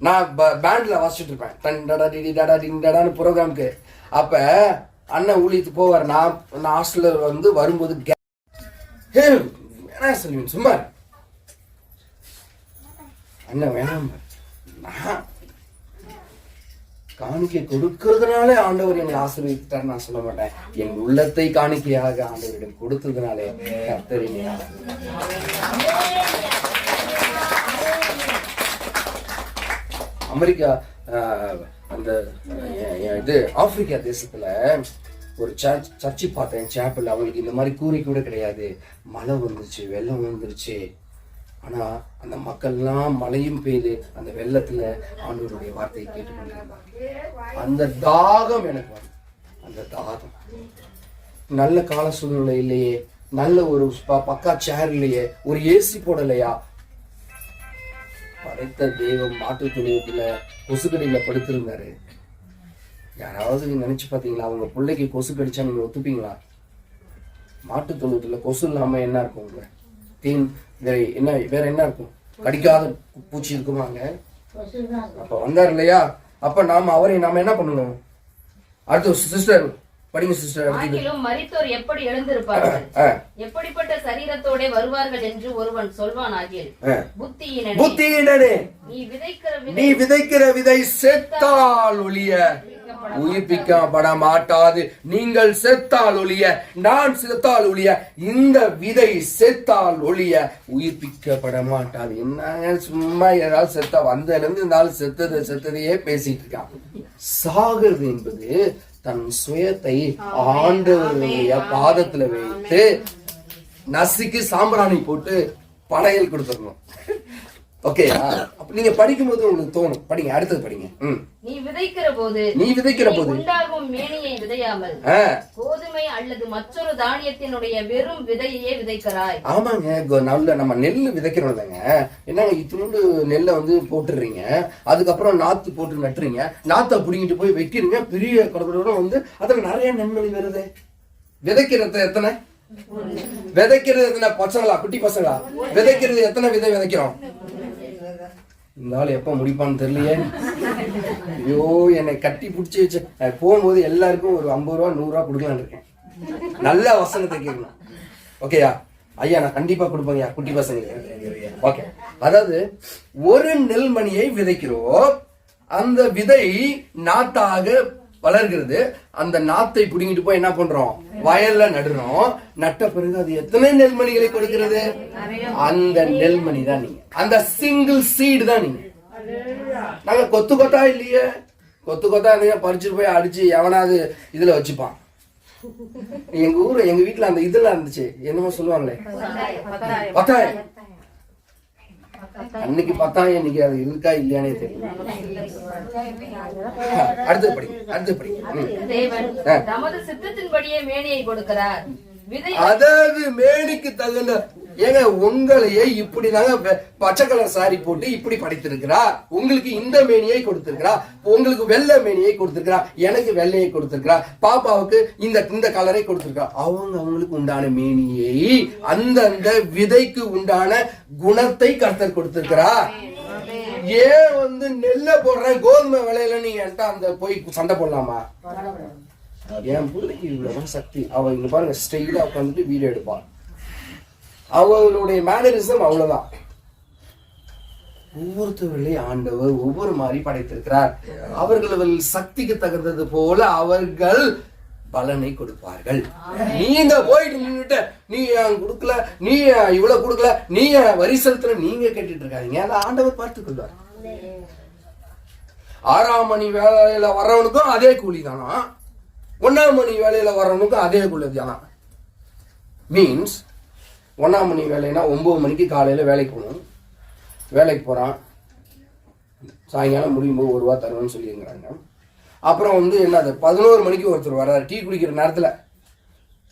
நான் பேண்ட்ல வாசிச்சுட்டு இருப்பேன் ப்ரோக்ராமுக்கு. அப்ப அண்ணன் ஊழியத்துக்கு போவார். நான் ஹாஸ்டல்ல வந்து வரும்போது வேணாம் சொல்லுவேன், சும்மா அண்ணன் வேணாம். நான் காணிக்கை கொடுக்கறதுனாலே ஆண்டவர் என்னை ஆசீர்வதித்தார் நான் சொல்ல மாட்டேன். என் உள்ளத்தை காணிக்கையாக ஆண்டவரிடம் கொடுத்ததுனாலே கர்த்தர் என்னை அமெரிக்கா அந்த இது ஆப்பிரிக்கா தேசத்துல ஒரு சர்ச்சை பார்த்தேன், சேப்பல். அவங்களுக்கு இந்த மாதிரி கூரை கூட கிடையாது. மழை வந்துருச்சு, வெள்ளம் வந்துருச்சு. ஆனா அந்த மக்கள்லாம் மழையும் பெய்து அந்த வெள்ளத்துல ஆண்டவருடைய வார்த்தையை கேட்டுக்கொண்டிருந்தாங்க. அந்த தாகம் எனக்கு வரும். அந்த தாகம் நல்ல கால சூழ்நிலை இல்லையே, நல்ல ஒரு பக்கா சேர் இல்லையே, ஒரு ஏசி போடலையா. படைத்த தெய்வம் மாட்டு துணியத்துல கொசுக்கடியில படுத்திருந்தாரு. யாராவது நினைச்சு பாத்தீங்களா? அவங்க பிள்ளைக்கு கொசு கடிச்சா நீங்க ஒத்துப்பீங்களா? மாட்டு தொழுவத்துல கொசு இல்லாம என்ன இருக்கும்? உங்க தீன் வேற என்ன இருக்கும்? கடிக்காத பூச்சி இருக்குமாங்க? அப்ப வந்தார் இல்லையா? அப்ப நாம என்ன பண்ணணும்? அடுத்து சிஸ்டர் படிங்க சிஸ்டர். மரித்தோர் எப்படி எழுந்திருப்பார்கள், எப்படிப்பட்ட சரீரத்தோட வருவார்கள் என்று ஒருவன் சொல்வானாகில், புத்தியினனே, நீ விதைக்கிற விதை செத்தால் ஒழிய உயிர்ப்பிக்கப்பட மாட்டாது. நீங்கள் செத்தால் ஒழிய, நான் செத்தால் ஒழிய, இந்த விதை செத்தால் ஒழிய உயிர்ப்பிக்கப்பட மாட்டாது. என்ன சும்மா ஏதாவது செத்தா வந்ததுல இருந்து இருந்தாலும் செத்ததையே பேசிட்டு இருக்கான். சாகிறது என்பது தன் சுயத்தை ஆண்டவருடைய பாதத்துல வைத்து நசுக்கு சாம்பிராணி போட்டு படையல் கொடுத்துடணும். ஓகே, அப்ப நீங்க படிக்கும் போது உங்களுக்கு தோணும். படிங்க, அடுத்தது படிங்க. நீ விதைக்கிற போது உண்டாகும் மேனியை விதையாமல் கோதுமை அல்லது மற்றொரு தானியத்தினுடைய வெறும் விதையே விதைக்கிறாய். ஆமாங்க, நல்ல நம்ம நெல் விதைக்கிறோம் இல்லைங்க. என்னங்க இத்தினோடு நெல்லை வந்து போட்டுறீங்க, அதுக்கப்புறம் நாத்து போட்டு நட்டுறீங்க, நாத்தை பிடிங்கிட்டு போய் வைக்கிறீங்க, பெரிய கடற்கரை வந்து அதுல நிறைய நன்மை வருது. விதைக்கிறது எத்தனை? விதைக்கிறது எத்தனை பசங்களா, குட்டி பசங்களா? விதைக்கிறது எத்தனை விதை விதைக்கிறோம்? இந்த ஆள் எப்ப முடிப்பான்னு தெரியலையே. ஐயோ, என்னை கட்டி பிடிச்சி வச்சு போகும்போது எல்லாருக்கும் ஒரு 50 ரூபா 100 ரூபா கொடுக்கலான்னு இருக்கேன். நல்ல வசனத்தை கேட்கணும். ஓகேயா ஐயா? நான் கண்டிப்பா கொடுப்பேங்க குட்டி பசங்க. ஓகே, அதாவது ஒரு நெல்மணியை விதைக்கிறோம், அந்த விதை நாத்தாக வளர்கிறது. அந்த நாத்தை பிடிங்கிட்டு போய் என்ன பண்றோம்? வயல்ல நடுறோம். நட்ட பிறகு அது எத்தனை நெல்மணிகளை கொடுக்கிறது? அந்த நெல்மணி தான் நீங்க. அந்த சிங்கிள் சீடு தான் நீங்க. நாங்க கொத்து கொத்தா இல்லையே, கொத்து கொத்தா இல்லையா பறிச்சுட்டு போய் அடிச்சு எவனாவது இதுல வச்சுப்பான். எங்க வீட்டுல அந்த இதுல இருந்துச்சு, என்னமோ சொல்லுவாங்களே, 10,000. அன்னைக்கு 10,000, இன்னைக்கு அது இருக்கா இல்லையானே தெரியல. அடுத்து படி. தேவன் தமது சித்தத்தின்படியே மேனியை கொடுக்கிறார். அதாவது மேனிக்கு தகுந்த. ஏங்க, உங்களையே இப்படிதாங்க பச்சை கலர் சாரி போட்டு இப்படி படைத்திருக்கிறா. உங்களுக்கு இந்த மேனியை கொடுத்திருக்கிறா, உங்களுக்கு வெள்ளை மேனியை கொடுத்திருக்கிறா, எனக்கு வெள்ளையை கொடுத்திருக்கிறா, பாப்பாவுக்கு இந்த கலரை கொடுத்திருக்கா. அவங்களுக்கு உண்டான மேனியை, அந்த விதைக்கு உண்டான குணத்தை கர்த்தர் கொடுத்திருக்கிறா. ஏன் வந்து நெல்ல போடுறேன் கோதுமை விலையில நீ என்கிட்ட அந்த போய் சண்டை போடலாமா? என் பிள்ளைக்கு இவ்வளவு சக்தி. அவ இங்க பாருங்க, ஸ்டைலா உட்காந்துட்டு வீடியோ எடுப்பான். அவங்களுடைய மேனரிசம் அவ்வளவுதான். ஒவ்வொருத்தவர்களையும் ஆண்டவர் ஒவ்வொரு மாதிரி படைத்திருக்கிறார். அவர்கள் சக்திக்கு தகுந்தது போல அவர்கள் பலனை கொடுப்பார்கள். நீங்க போயிட்டு நின்றுட்டு நீ கொடுக்கல, நீ இவ்வளவு கொடுக்கல, நீ வரி செலுத்தல, நீங்க கேட்டுட்டு இருக்காதீங்க. அந்த ஆண்டவர் பார்த்துக் கொள்வார். 6ஆம் மணி வேலையில வர்றவனுக்கும் அதே கூலி தானா? 1ஆம் மணி வேலையில வர்றவனுக்கும் அதே குள்ள தியானம். மீன்ஸ் 1ஆம் மணி வேலைன்னா 9 மணிக்கு காலையில வேலைக்கு போகணும். வேலைக்கு போறான், சாயங்காலம் முடியும் போது 1 ரூபா தருவேன்னு சொல்லியிருக்கிறாங்க. அப்புறம் வந்து என்னது 11 மணிக்கு ஒருத்தர் வர்றாரு டீ குடிக்கிற நேரத்தில்.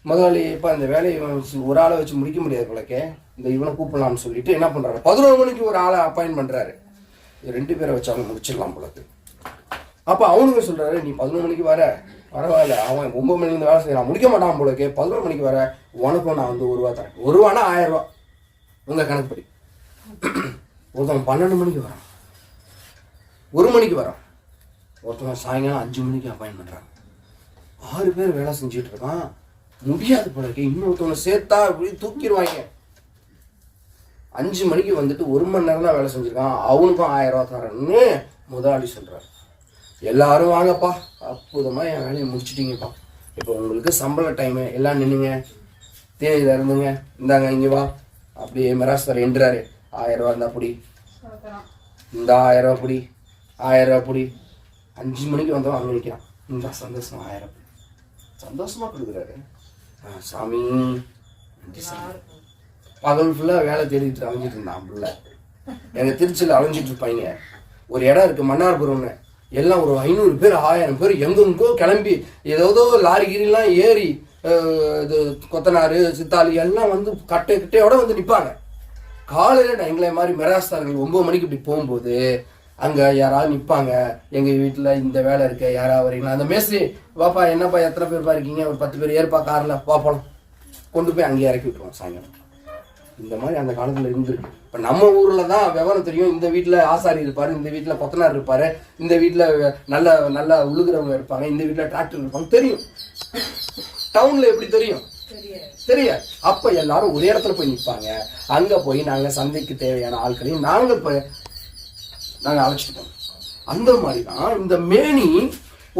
முதலாளி இப்போ அந்த வேலையை ஒரு ஆளை வச்சு முடிக்க முடியாது போலக்கே, இந்த இவனை கூப்பிடலாம்னு சொல்லிட்டு என்ன பண்ணுறாரு, 11 மணிக்கு ஒரு ஆளை அப்பாயின்ட் பண்ணுறாரு. 2 பேரை வச்சு அவங்க முடிச்சிடலாம் போலக்கு. அப்போ அவனுக்கு சொல்கிறாரு, நீ 11 மணிக்கு வர பரவாயில்ல, அவன் 9 மணிக்கு வேலை செய்யலாம் முடிக்க மாட்டான் போலக்கே, 11 மணிக்கு வர உனக்கும் நான் வந்து 1 ரூபா தரேன். 1 ரூபானா 1000 ரூபா உங்கள் கணக்குப்படி. ஒருத்தவன் 12 மணிக்கு வரான், 1 மணிக்கு வரான், ஒருத்தவன் சாயங்காலம் 5 மணிக்கு அப்பாயின்ட் பண்ணுறான். 6 பேர் வேலை செஞ்சுட்டு இருக்கான். முடியாது போலக்கே, இன்னொருத்தவனை சேர்த்தா இப்படி தூக்கிடுவாங்க. 5 மணிக்கு வந்துட்டு 1 மணி நேரம் தான் வேலை செஞ்சுருக்கான், அவனுக்கும் 1000 ரூபா தரேன்னு முதலாளி சொல்கிறார். எல்லாரும் வாங்கப்பா, அற்புதமாக என் வேலையை முடிச்சிட்டிங்கப்பா, இப்போ உங்களுக்கு சம்பள டைமு, எல்லாம் நின்றுங்க, தேதியில் இருந்துங்க, இந்தாங்க இங்கே வா, அப்படியே மெராஸ்தர் என்றாரு. 1000 ரூபா இருந்தால் பிடி, இந்த 1000 ரூபா பிடி, 1000 ரூபா பிடி. 5 மணிக்கு வந்தவன் அங்கே நிற்கிறான், இந்த சந்தோஷம் 1000 சந்தோஷமாக கொடுக்குறாரு. சாமி பகல் ஃபுல்லாக வேலை தேடிட்டு அலைஞ்சிட்டு இருந்தான் பிள்ளை. எங்கள் திருச்சியில் அலைஞ்சிட்டு இருப்பாங்க. ஒரு இடம் இருக்குது மன்னார்புரம்னு, எல்லாம் ஒரு 500 பேர் 1000 பேர் எங்கெங்கோ கிளம்பி ஏதோ லாரி கீரிலாம் ஏறி இது கொத்தனார் சித்தாளி எல்லாம் வந்து கட்டையோட வந்து நிற்பாங்க. காலையில் நான் எங்களை மாதிரி மெராஸ்தார்கள் 9 மணிக்கு இப்படி போகும்போது அங்கே யாராவது நிற்பாங்க, எங்கள் வீட்டில் இந்த வேலை இருக்க யாராவது வரீங்களா, அந்த மேஸ்திரி வாப்பா என்னப்பா எத்தனை பேர்ப்பா இருக்கீங்க, ஒரு 10 பேர் ஏற்பா காரில் போகலாம், கொண்டு போய் அங்கேயே இறக்கி விட்டுருவோம் சாயங்காலம். இந்த மாதிரி அந்த காலத்தில் இருந்துருக்கு. இப்போ நம்ம ஊரில் தான் விவரம் தெரியும், இந்த வீட்டில் ஆசாரி இருப்பார், இந்த வீட்டில் கொத்தனார் இருப்பார், இந்த வீட்டில் நல்லா உழுகிறவங்க இருப்பாங்க, இந்த வீட்டில் டிராக்டர் இருப்பாங்க, தெரியும். டவுனில் எப்படி தெரியும்? தெரியாது. அப்போ எல்லாரும் ஒரே இடத்துல போய் நிற்பாங்க. அங்கே போய் நாங்கள் சந்தைக்கு தேவையான ஆட்களையும் நாங்கள் அழைச்சிட்டு போனோம். அந்த மாதிரி தான் இந்த மேனி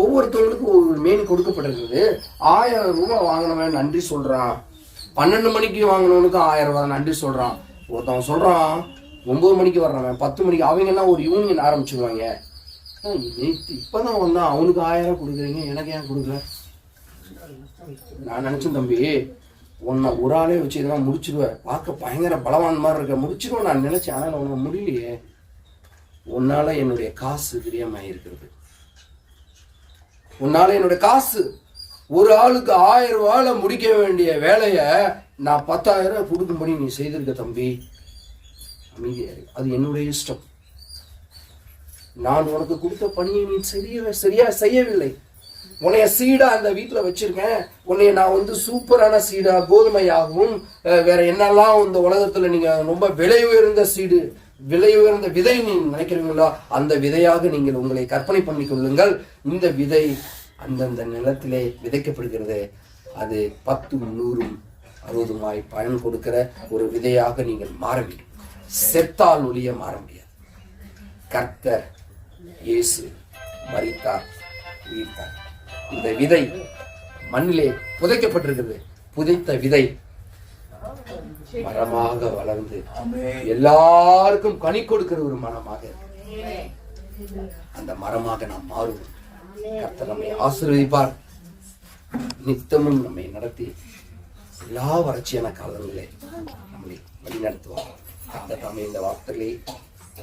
ஒவ்வொருத்தவங்களுக்கும் ஒரு மேனி கொடுக்கப்பட்டிருக்குது. 1000 ரூபாய் வாங்கினவன் நன்றி சொல்கிறான், 12 மணிக்கு வாங்கினவனுக்கும் 1000 ரூபாய் நன்றி சொல்கிறான். ஒருத்தவன் சொல்கிறான் 9 மணிக்கு வர்றவன் 10 மணிக்கு, அவங்க எல்லாம் ஒரு யூனியன் ஆரம்பிச்சிருவாங்க. இப்போதான் வந்தான், அவனுக்கு 1000 கொடுக்குறீங்க, எனக்கு ஏன் கொடுக்கல? நான் நினச்சேன் தம்பி, உன்னை ஒரு ஆளே வச்சு இதெல்லாம் முடிச்சிடுவேன், பார்க்க பயங்கர பலவான் மாதிரி இருக்க, முடிச்சிடுவேன் நான் நினச்சேன். ஆனால் உன்னை முடியலையே, உன்னால என்னுடைய காசு விரயமாயிருக்கிறது. உன்னால என்னுடைய காசு, ஒரு ஆளுக்கு 1000 ரூபாயில முடிக்க வேண்டிய வேலையை நான் 10,000 கொடுக்கும்படி நீ செய்திருக்க தம்பி. அமைதியாரு, அது என்னுடைய இஷ்டம். நான் உனக்கு கொடுத்த பணியை நீ சரியா செய்யவில்லை. உன்னைய சீடா அந்த வீட்டில் வச்சிருக்கேன், உன்னைய நான் வந்து சூப்பரான சீடா, கோதுமையாகவும் வேற என்னெல்லாம் இந்த உலகத்துல நீங்க ரொம்ப விலை உயர்ந்த சீடு, விலை உயர்ந்த விதை நீ நினைக்கிறீங்களோ அந்த விதையாக நீங்கள் உங்களை கற்பனை பண்ணி கொள்ளுங்கள். இந்த விதை அந்தந்த நிலத்திலே விதைக்கப்படுகிறது. அது 10, 100, 60 பயன் கொடுக்கிற ஒரு விதையாக நீங்கள் மாற வேண்டும். செத்தால் ஒழிய மாற முடியாது. கர்த்தர் இயேசு மரித்தார், உயிர்த்தார். இந்த விதை மண்ணிலே புதைக்கப்பட்டிருக்கிறது. புதைத்த விதை மரமாக வளர்ந்து எல்லாருக்கும் கனி கொடுக்கிற ஒரு மரமாக, அந்த மரமாக நாம் மாறுவோம். கர்த்தர் நம்மை ஆசீர்வதிப்பார், நித்தமும் நம்மை நடத்தி எல்லா வறட்சியான காலங்களே நம்மை வழிநடத்துவார். கர்த்தர் தாமே இந்த வார்த்தைகளை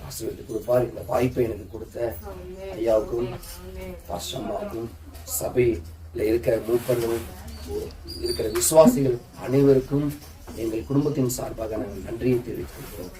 ஆசீர்வதித்து கொடுப்பார். இந்த வாய்ப்பை எனக்கு கொடுத்த ஐயாவுக்கும் பாஸ்டம்மாவுக்கும் சபையில் இருக்கிற மூப்பர்கள், இருக்கிற விசுவாசிகள் அனைவருக்கும் எங்கள் குடும்பத்தின் சார்பாக நாங்கள் நன்றியை தெரிவித்துக் கொள்கிறோம்.